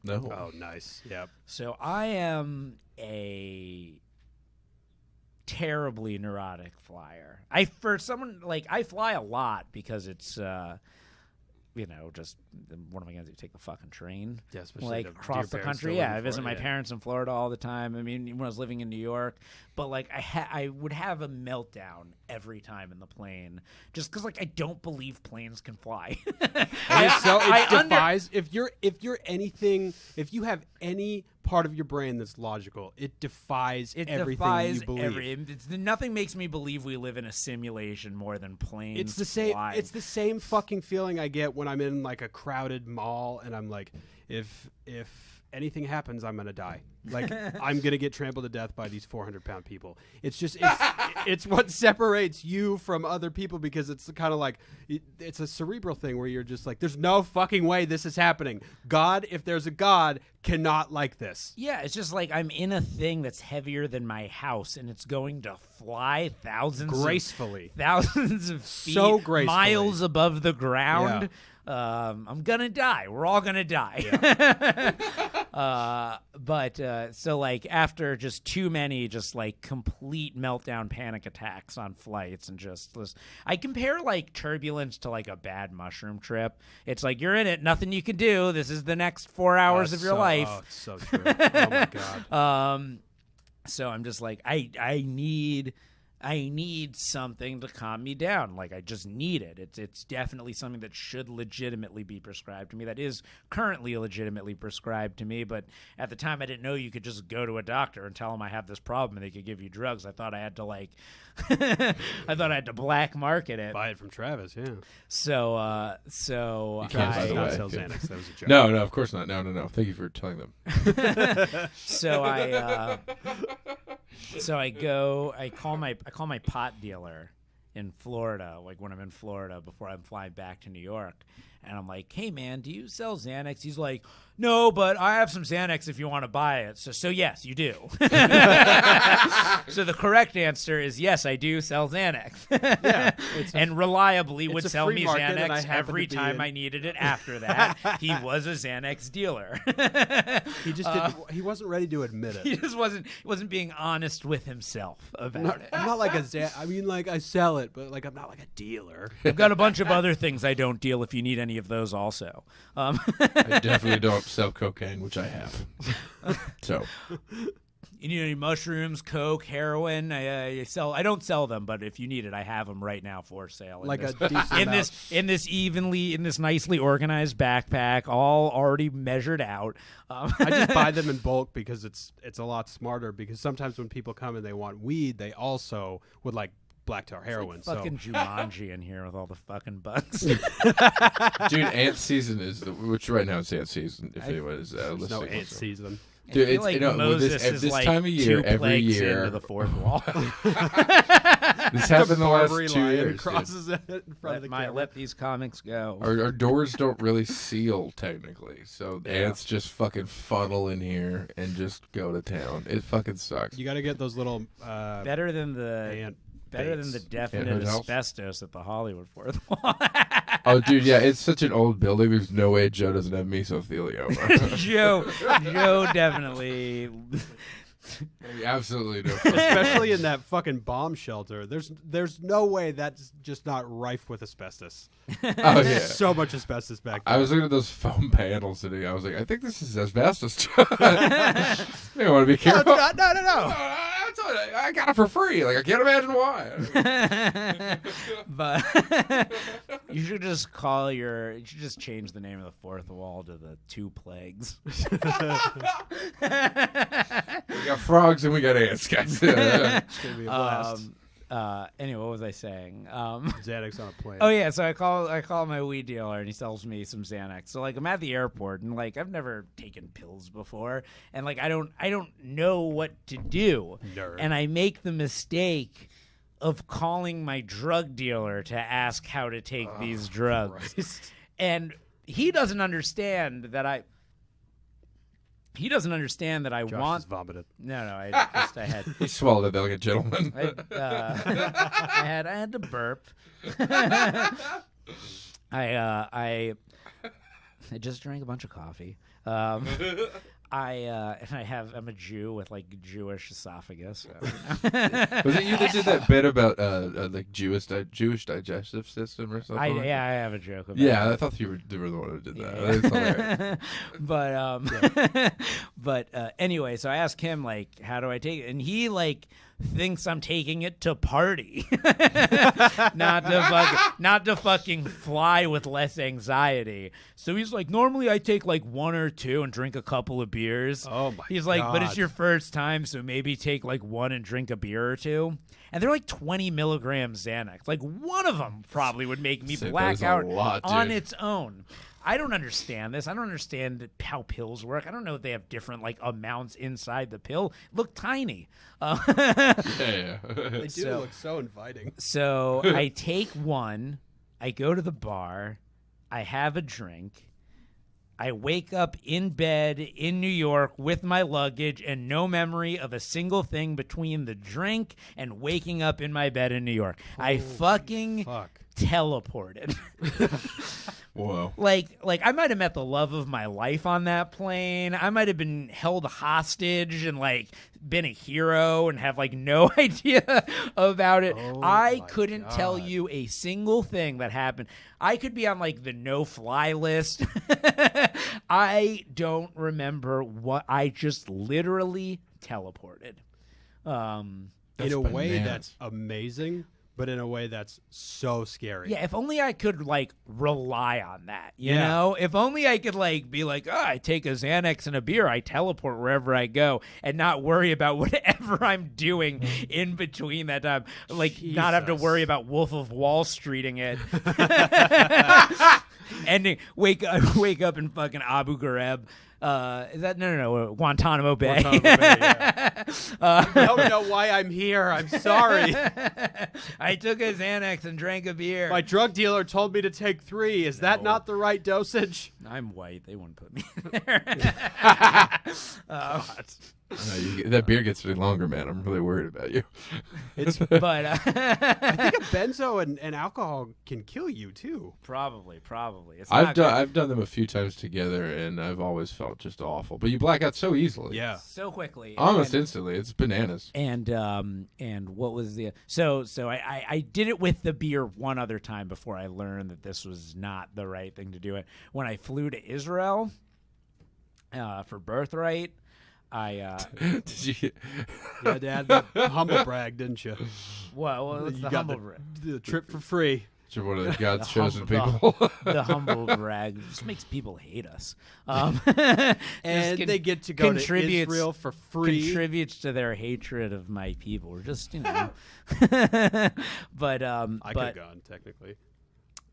No. Oh, nice. Yep. So I am a terribly neurotic flyer. I fly a lot because it's just what am I going to do? Take the fucking train? Yeah, especially like across the country. Yeah, I visit my parents in Florida all the time. I mean, when I was living in New York, but like I would have a meltdown every time in the plane, just because like I don't believe planes can fly. It defies if you have any part of your brain that's logical, it defies everything you believe. Nothing makes me believe we live in a simulation more than planes. It's the same. Fly. It's the same fucking feeling I get when I'm in like a crowded mall and I'm like, if anything happens, I'm gonna die. Like I'm gonna get trampled to death by these 400-pound people. It's just it's what separates you from other people because it's kind of like it's a cerebral thing where you're just like, there's no fucking way this is happening. God, if there's a God, cannot like this. Yeah, it's just like I'm in a thing that's heavier than my house, and it's going to fly thousands of feet, so gracefully, miles above the ground. Yeah. I'm gonna die. We're all gonna die. Yeah. So like after just too many just like complete meltdown panic attacks on flights and I compare like turbulence to like a bad mushroom trip. It's like you're in it, nothing you can do. This is the next 4 hours of your life. Oh, it's so true. Oh my God. So I'm just like I need something to calm me down. Like I just need it. It's definitely something that should legitimately be prescribed to me. That is currently legitimately prescribed to me. But at the time, I didn't know you could just go to a doctor and tell them I have this problem and they could give you drugs. I thought I had to black market it. Buy it from Travis. Yeah. So You can't, Travis by does the not way. sell Xanax. That was a joke. No, of course not. No. Thank you for telling them. So I call my pot dealer in Florida, like when I'm in Florida before I'm flying back to New York. And I'm like, hey, man, do you sell Xanax? He's like, no, but I have some Xanax if you want to buy it. So yes, you do. So the correct answer is yes, I do sell Xanax. Yeah, and reliably would sell me Xanax every time I needed it after that. He was a Xanax dealer. He just he wasn't ready to admit it. He just wasn't being honest with himself about it. I'm not like I mean, like I sell it, but like I'm not like a dealer. I've got a bunch of other things I don't deal if you need any of those also. I definitely don't sell cocaine, which I have. So you need any mushrooms, coke, heroin? I don't sell them, but if you need it, I have them right now for sale. Like a decent in this nicely organized backpack, all already measured out. I just buy them in bulk because it's a lot smarter. Because sometimes when people come and they want weed, they also would like black tar heroin. It's like fucking Jumanji in here with all the fucking bugs. Dude, ant season which right now it's ant season. If anyone is listening, no ant season. Dude, it's like Moses at this like time of year, every year, into the fourth wall. This happened the last 2 years. Crosses it in front of the camera. Let these comics go. Our doors don't really seal technically, so ants just fucking funnel in here and just go to town. It fucking sucks. You got to get those little better than the definite asbestos at the Hollywood Fourth Wall. Oh, dude, yeah, it's such an old building. There's no way Joe doesn't have mesothelioma. Joe definitely. Absolutely no. Especially in that fucking bomb shelter. There's no way that's just not rife with asbestos. Oh yeah, so much asbestos back there. I was looking at those foam panels today. I was like, I think this is asbestos. You want to be careful. No. I got it for free. Like I can't imagine why. But you should just change the name of the fourth wall to the two plagues. We got frogs and we got ants, guys. It's gonna be a blast. Anyway, what was I saying? Xanax on a plane. Oh yeah, so I call my weed dealer and he sells me some Xanax. So like I'm at the airport and like I've never taken pills before and like I don't know what to do. Nerd. And I make the mistake of calling my drug dealer to ask how to take these drugs. Christ. And he doesn't understand that I Josh want. just vomited. No, I had. He swallowed it like a gentleman. I had to burp. I just drank a bunch of coffee. I'm a Jew with like Jewish esophagus. Was it you that did that bit about like Jewish digestive system or something? I have a joke about Yeah, it. I thought you were the one who did that. Yeah. That's hilarious. But anyway, so I asked him like, how do I take it? And he like thinks I'm taking it to party, not to fucking fly with less anxiety. So he's like, normally I take like one or two and drink a couple of beers. Oh my He's like, but it's God. your first time, so maybe take like one and drink a beer or two. And they're like 20 milligrams Xanax. Like one of them probably would make me That is black a out lot, on dude. its own. I don't understand this. I don't understand how pills work. I don't know if they have different like amounts inside the pill. Look tiny. Yeah. They do look so inviting. So I take one. I go to the bar. I have a drink. I wake up in bed in New York with my luggage and no memory of a single thing between the drink and waking up in my bed in New York. I fucking teleported. Whoa. Like I might have met the love of my life on that plane. I might have been held hostage and like been a hero and have like no idea about it. I couldn't tell you a single thing that happened. I could be on like the no-fly list. I don't remember what I just literally teleported. In a way that's amazing, but in a way that's so scary. Yeah, if only I could like rely on that, you know? If only I could like be like, oh, I take a Xanax and a beer, I teleport wherever I go and not worry about whatever I'm doing in between that time. Like not have to worry about Wolf of Wall Streeting it. And wake up in fucking Abu Ghraib. Is that no Guantanamo Bay? Guantanamo Bay, yeah. I don't know why I'm here. I'm sorry. I took a Xanax and drank a beer. My drug dealer told me to take 3. Is that not the right dosage? I'm white. They wouldn't put me there. That beer gets any longer, man. I'm really worried about you. But I think a benzo and alcohol can kill you too. Probably. It's I've done them a few times together, and I've always felt just awful. But you black out so easily. Yeah. so quickly, Almost instantly. It's bananas. And what was the so I did it with the beer one other time before I learned that this was not the right thing to do it. When I flew to Israel for birthright. Did you? Yeah, Dad, the humble brag, didn't you? What's You the got humble brag? the trip for free. You're one of God's chosen humble- people. The humble brag just makes people hate us. And they get to go to Israel for free. Contributes to their hatred of my people. We're just, but I could have gone, technically.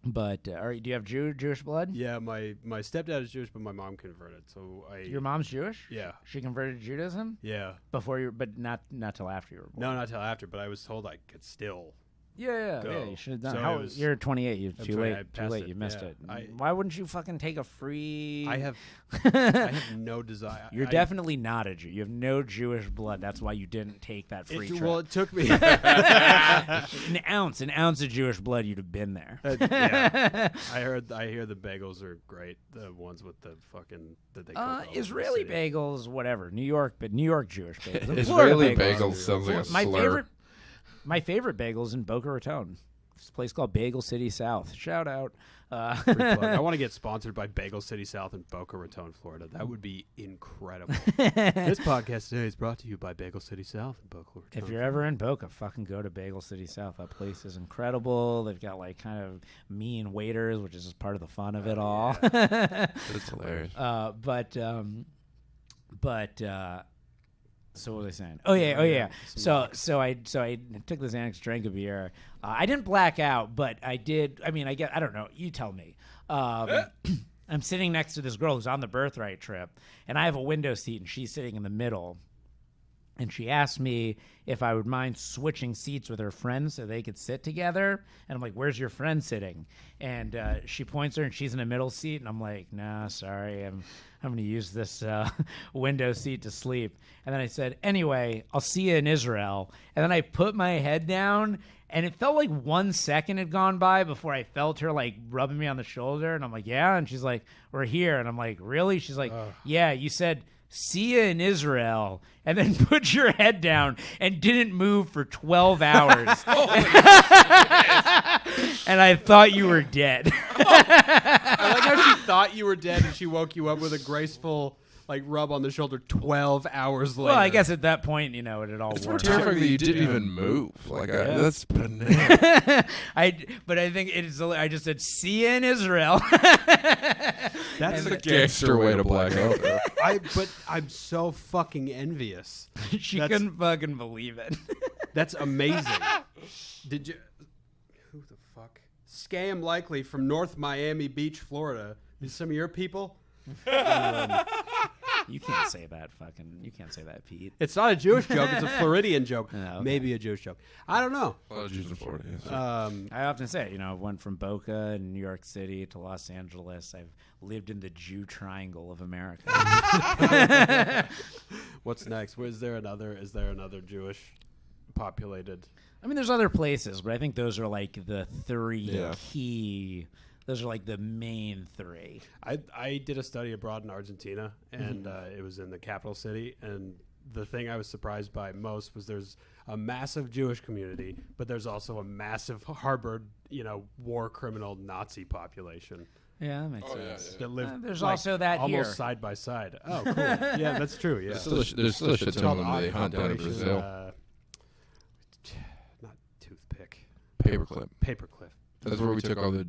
But do you have Jewish blood? Yeah, my stepdad is Jewish, but my mom converted. So Your mom's Jewish? Yeah. She converted to Judaism? Yeah. Before you, but not till after you were born. No, not till after. But I was told I could still Yeah, go. you should have done. So it. You're 28. You're too right, late. Too late. You missed it. I Why wouldn't you fucking take a free? I have no desire. You're definitely not a Jew. You have no Jewish blood. That's why you didn't take that free trip. Well, it took me an ounce of Jewish blood, you'd have been there. Yeah. I hear the bagels are great. The ones with the fucking that they cook Israeli bagels, whatever. New York Jewish bagels. Israeli bagels sounds like a slur. My favorite bagels in Boca Raton. This place called Bagel City South. Shout out. I want to get sponsored by Bagel City South in Boca Raton, Florida. That would be incredible. This podcast today is brought to you by Bagel City South in Boca Raton. If you're ever in Boca, fucking go to Bagel City South. That place is incredible. They've got like kind of mean waiters, which is just part of the fun of it all. That's hilarious. So what was I saying? Oh yeah. So I took the Xanax, drank a beer. I didn't black out, but I did. I mean, I don't know. You tell me. I'm sitting next to this girl who's on the birthright trip, and I have a window seat, and she's sitting in the middle. And she asked me if I would mind switching seats with her friends so they could sit together. And I'm like, "Where's your friend sitting?" And she points her, and she's in a middle seat. And I'm like, "Nah, sorry, I'm going to use this window seat to sleep." And then I said, "Anyway, I'll see you in Israel." And then I put my head down, and it felt like 1 second had gone by before I felt her like rubbing me on the shoulder. And I'm like, "Yeah." And she's like, "We're here." And I'm like, "Really?" She's like, "Yeah, you said see you in Israel," and then put your head down and didn't move for 12 hours. And I thought you were dead. I like how she thought you were dead and she woke you up with a graceful like rub on the shoulder 12 hours later. Well, I guess at that point, it had all It's worked. terrifying that you didn't even move. That's bananas. But I think I just said, "See you in Israel." That's a gangster way to black out. But I'm so fucking envious. She couldn't fucking believe it. That's amazing. Did you? Who the fuck? Scam Likely from North Miami Beach, Florida. These some of your people? You can't say that, You can't say that, Pete. It's not a Jewish joke. It's a Floridian joke. Oh, okay. Maybe a Jewish joke. I don't know. A lot of Jews in Florida. Yes. I often say, I went from Boca and New York City to Los Angeles. I've lived in the Jew triangle of America. What's next? Is there another Jewish populated? I mean, there's other places, but I think those are like the three key. Those are like the main three. I did a study abroad in Argentina, and it was in the capital city. And the thing I was surprised by most was there's a massive Jewish community, but there's also a massive harbored, war criminal Nazi population. Yeah, that makes sense. Yeah. That live there's also that almost here. side by side. Oh, cool. Yeah, that's true. Yeah, There's still a shit ton of them they hunt down in Operation, Brazil. Not toothpick. Paperclip. Paperclip. That's where we took all the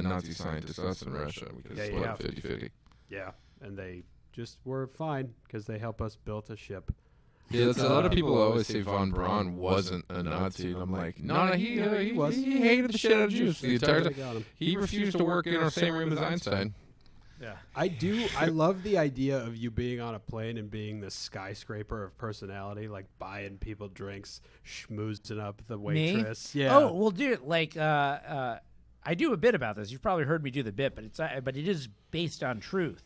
Nazi scientists us in Russia because it's split 50-50. Yeah, and they just were fine because they help us build a ship. Yeah, that's a lot of people always say von Braun wasn't a Nazi, and I'm like, no, he was. He hated the shit out of Jews the entire time. He refused to work in our same room as Einstein. Yeah, I love the idea of you being on a plane and being the skyscraper of personality, like buying people drinks, schmoozing up the waitress. Me? Yeah. Oh, well, dude, I do a bit about this. You've probably heard me do the bit, but it is based on truth.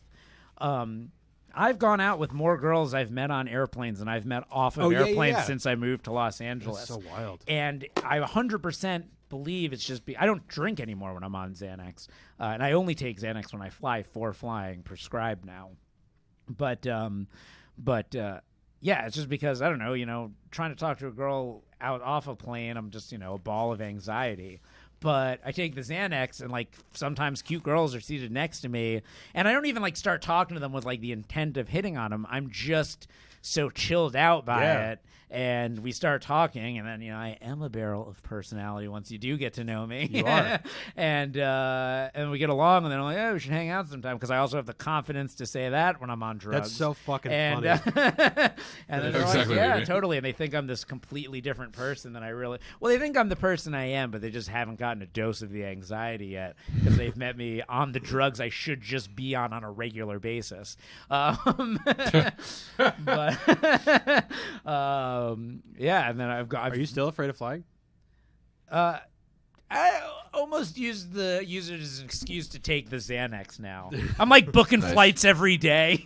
I've gone out with more girls I've met on airplanes than I've met off of airplanes since I moved to Los Angeles. That's so wild. And I 100% believe it's just I don't drink anymore when I'm on Xanax, and I only take Xanax when I fly for flying, prescribed now. But yeah, it's just because I don't know, trying to talk to a girl out off a plane, I'm just a ball of anxiety. But I take the Xanax, and sometimes cute girls are seated next to me, and I don't even start talking to them with the intent of hitting on them. I'm just so chilled out by it. And we start talking, and then I am a barrel of personality once you do get to know me. You are. And we get along, and then I'm like, oh, we should hang out sometime, because I also have the confidence to say that when I'm on drugs. That's so fucking funny. And then they're exactly like, yeah, totally. And they think I'm this completely different person than I really. Well, they think I'm the person I am, but they just haven't gotten a dose of the anxiety yet, because they've met me on the drugs I should just be on a regular basis. Yeah, and then I've got. Are you still afraid of flying? I almost use it as an excuse to take the Xanax now. I'm like booking flights every day.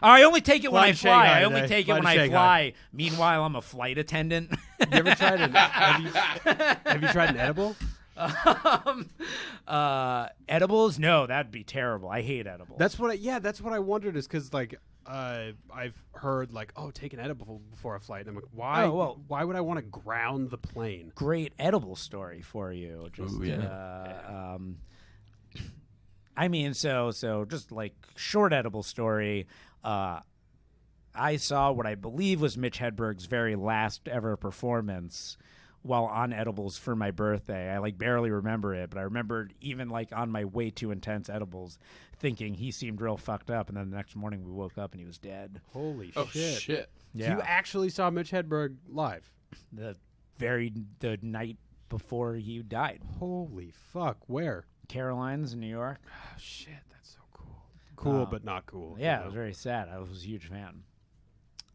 I only take it when I fly. I only take it when I fly. Meanwhile, I'm a flight attendant. You ever tried have you tried an edible? Edibles? No, that'd be terrible. I hate edibles. That's what I wondered is because like I've heard like, oh, take an edible before a flight, and I'm like, why? Oh, well, why would I want to ground the plane? Great edible story for you. Just, Ooh, yeah. I mean, so just like short edible story. I saw what I believe was Mitch Hedberg's very last ever performance while on edibles for my birthday. I like barely remember it, but I remembered even like on my way too intense edibles thinking he seemed real fucked up, and then the next morning we woke up and he was dead. Holy Oh shit. shit! Yeah. So you actually saw Mitch Hedberg live? The night before he died. Holy fuck. Where? Caroline's in New York. Oh shit, that's so cool. Cool but not cool. Yeah, you know? it was very sad. I was a huge fan.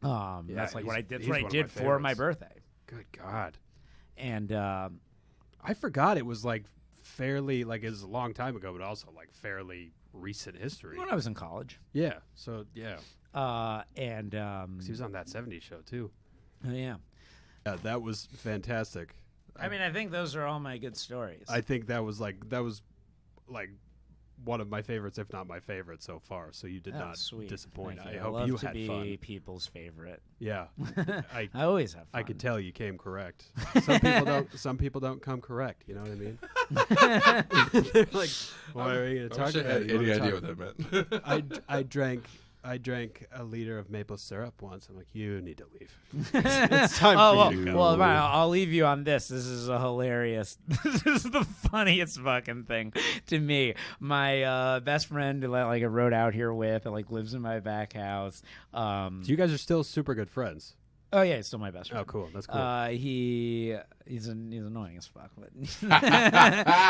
Yeah, That's like what I did. That's he's what I one of did my for my favorites. birthday. Good God. And I forgot it was like fairly, like it was a long time ago, but also like fairly recent history. when I was in college. Yeah. So, yeah. And 'Cause he was on that 70s show, too. yeah. Yeah, that was fantastic. I mean, I think those are all my good stories. I think that was like one of my favorites, if not my favorite so far. So you did not sweet. disappoint. Thank I you. hope love you to had be fun. people's favorite. Yeah. I always have fun. I could tell you came correct. Some people don't come correct. You know what I mean? They're like, why are you going to talk I about had it? You any wanna idea talk- what that meant. I drank a liter of maple syrup once. I'm like, you need to leave. It's time for you to go. Well, fine, I'll leave you on this. This is a hilarious. This is the funniest fucking thing to me. My best friend, who like I rode out here with, and like lives in my back house. So you guys are still super good friends. Oh yeah, he's still my best friend. Oh, cool. That's cool. He's annoying as fuck, but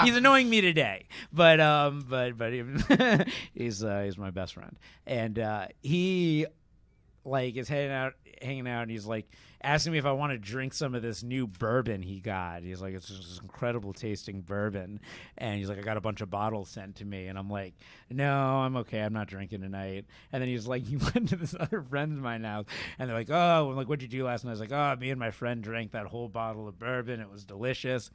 he's annoying me today. But he's my best friend, and he like is hanging out, and he's like asking me if I want to drink some of this new bourbon he got. He's like, it's just this incredible tasting bourbon, and he's like, I got a bunch of bottles sent to me, and I'm like, no, I'm okay, I'm not drinking tonight. And then he's like, you went to this other friend of mine house, and they're like, oh, I'm like, what'd you do last night? I was like, oh, me and my friend drank that whole bottle of bourbon. It was delicious.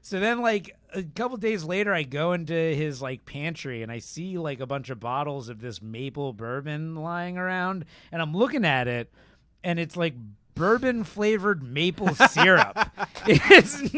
So then, like, a couple days later, I go into his, like, pantry, and I see, like, a bunch of bottles of this maple bourbon lying around, and I'm looking at it, and it's, like, bourbon-flavored maple syrup. It's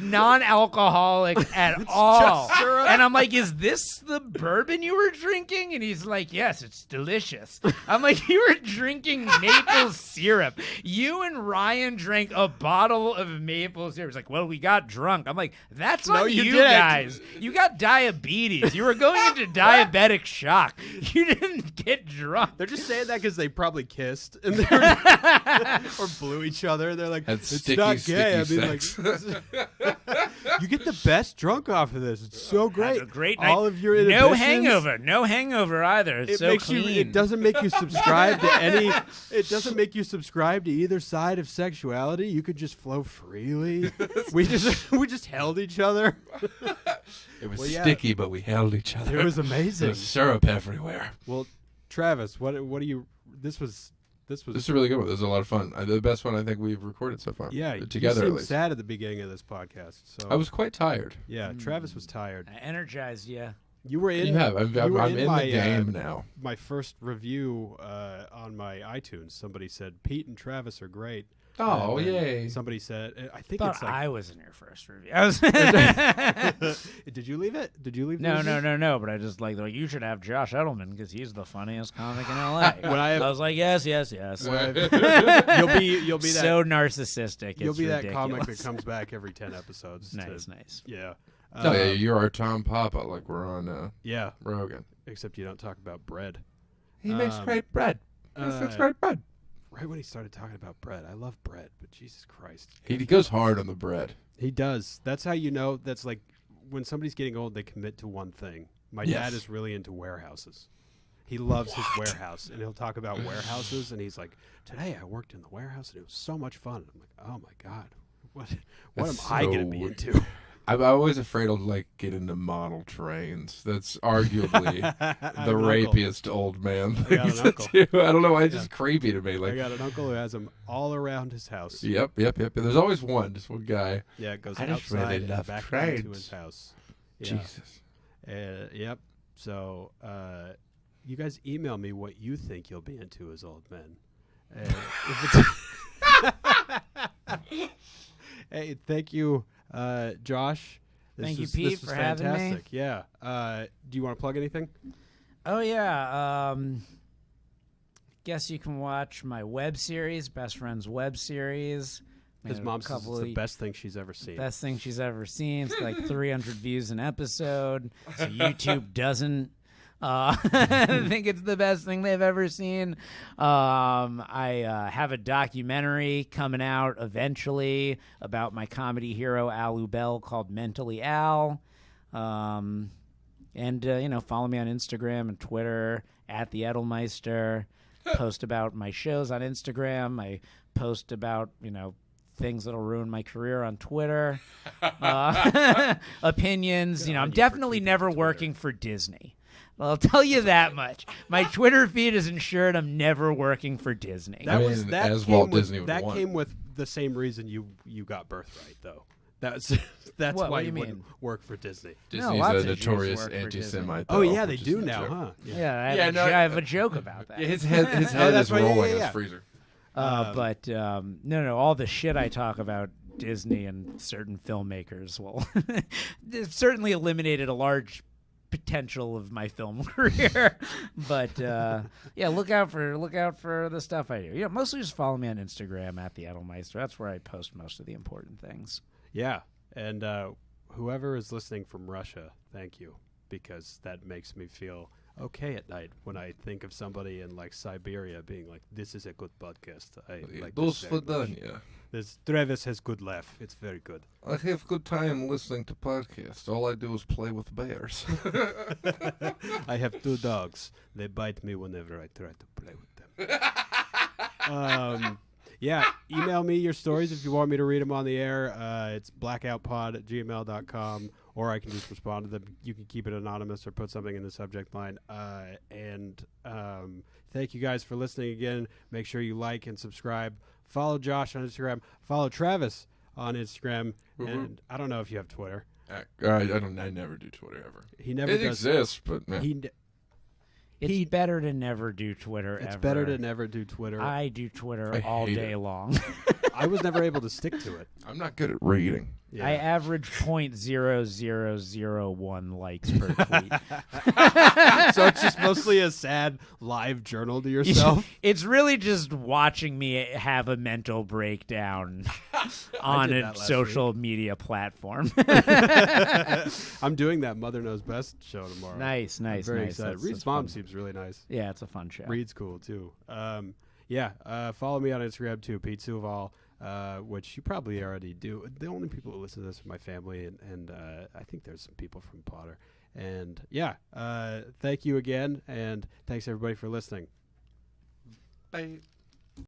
non-alcoholic at all. And I'm like, is this the bourbon you were drinking? And he's like, yes, it's delicious. I'm like, you were drinking maple syrup. You and Ryan drank a bottle of maple syrup. He's like, well, we got drunk. I'm like, that's on you didn't. guys. You got diabetes. You were going into diabetic shock. You didn't get drunk. They're just saying that because they probably kissed and they were or blew each other. They're like, That's it's sticky, not gay. I sticky mean, sex. like, you get the best drunk off of this. It's so great. Have a great night. All of your no inhibitions. no hangover either. It's It so makes clean. you. It doesn't make you subscribe to any. It doesn't make you subscribe to either side of sexuality. You could just flow freely. we just held each other. It was Well, yeah. sticky, but we held each other. It was amazing. There's syrup everywhere. Well, Travis, what do you? This was. This is a really good one. This is a lot of fun. The best one I think we've recorded so far. Yeah, together you at seemed least. sad at the beginning of this podcast. So I was quite tired. Yeah, Travis was tired. I energized you. You were in. Yeah, I'm in my, the game now. My first review on my iTunes, somebody said Pete and Travis are great. Oh, And then yay. Somebody said, I think But it's like. I was in your first review. I was Did you leave it? Did you leave? the No. review? But I just like, they're like, you should have Josh Edelman because he's the funniest comic in LA. When I have- was like, yes. You'll be that. So narcissistic. You'll It's be ridiculous. that comic that comes back every 10 episodes. Nice. Yeah. Oh, yeah, you're our Tom Papa, like we're on Yeah. Rogan. Except you don't talk about bread. He makes great bread. He makes great bread. Right when he started talking about bread, I love bread, but Jesus Christ, He goes hard on the bread. he does. That's how you know. That's like when somebody's getting old, they commit to one thing. My Yes. dad is really into warehouses. He loves his warehouse, and he'll talk about warehouses. And he's like, "Today I worked in the warehouse, and it was so much fun." I'm like, "Oh my god, What That's am I going to be so- into? I'm always afraid of like getting into model trains. That's arguably the rapiest old man I got thing an uncle. to do. I don't know why it's just creepy to me. I Like, got an uncle who has them all around his house. yep. There's always just one guy. Yeah, it goes I just outside really and love back trains. into his house. Yeah. Jesus. Yep. So, you guys email me what you think you'll be into as old men. Hey, thank you, Josh. Thank you, This Pete, was for having me. fantastic. Yeah. Do you want to plug anything? Oh yeah. Guess you can watch my web series, Best Friends web series. His mom says it's the best thing she's ever seen. Best thing she's ever seen. It's like 300 views an episode. So YouTube doesn't think it's the best thing they've ever seen. I have a documentary coming out eventually about my comedy hero Al Ubel called Mentally Al. And follow me on Instagram and Twitter at the Edelmeister. Post about my shows on Instagram. I post about things that'll ruin my career on Twitter. Opinions. I'm definitely never working for Disney. I'll tell you that much. My Twitter feed is ensured I'm never working for Disney. As Walt Disney would that want. came with the same reason you got Birthright, though. That's What why do you you wouldn't mean? work for Disney. Disney's lots a of Jews notorious work for anti-Semite. Oh though, yeah, they which is do the now, joke. huh? I have a joke about that. Yeah, his head that's is right, rolling in yeah. his freezer. But no, all the shit I talk about Disney and certain filmmakers, well, they've certainly eliminated a large potential of my film career. But look out for the stuff I do. Mostly just follow me on Instagram at the Edelmeister. That's where I post most of the important things. Yeah, and whoever is listening from Russia, thank you, because that makes me feel okay at night when I think of somebody in like Siberia being like, "This is a good podcast." I like this very much. This Travis has good laugh. It's very good. I have good time listening to podcasts. All I do is play with bears. I have 2 dogs. They bite me whenever I try to play with them. Yeah, email me your stories if you want me to read them on the air. It's blackoutpod@gmail.com, or I can just respond to them. You can keep it anonymous or put something in the subject line. Thank you guys for listening again. Make sure you like and subscribe. Follow Josh on Instagram. Follow Travis on Instagram. And I don't know if you have Twitter. I never do Twitter ever. He never It does. exists, but It's better to never do Twitter ever. It's better to never do Twitter. I do Twitter I all hate day it. long. I was never able to stick to it. I'm not good at reading. Yeah. I average 0.0001 likes per tweet. So it's just mostly a sad live journal to yourself. It's really just watching me have a mental breakdown on did a that last social media platform. I'm doing that Mother Knows Best show tomorrow. Nice. I'm very nice. excited. That's Reed's mom fun. seems really nice. Yeah, it's a fun show. Reed's cool too. Follow me on Instagram too, Pete Souvall, which you probably already do. The only people who listen to this are my family, and I think there's some people from Potter. And thank you again, and thanks everybody for listening. Bye.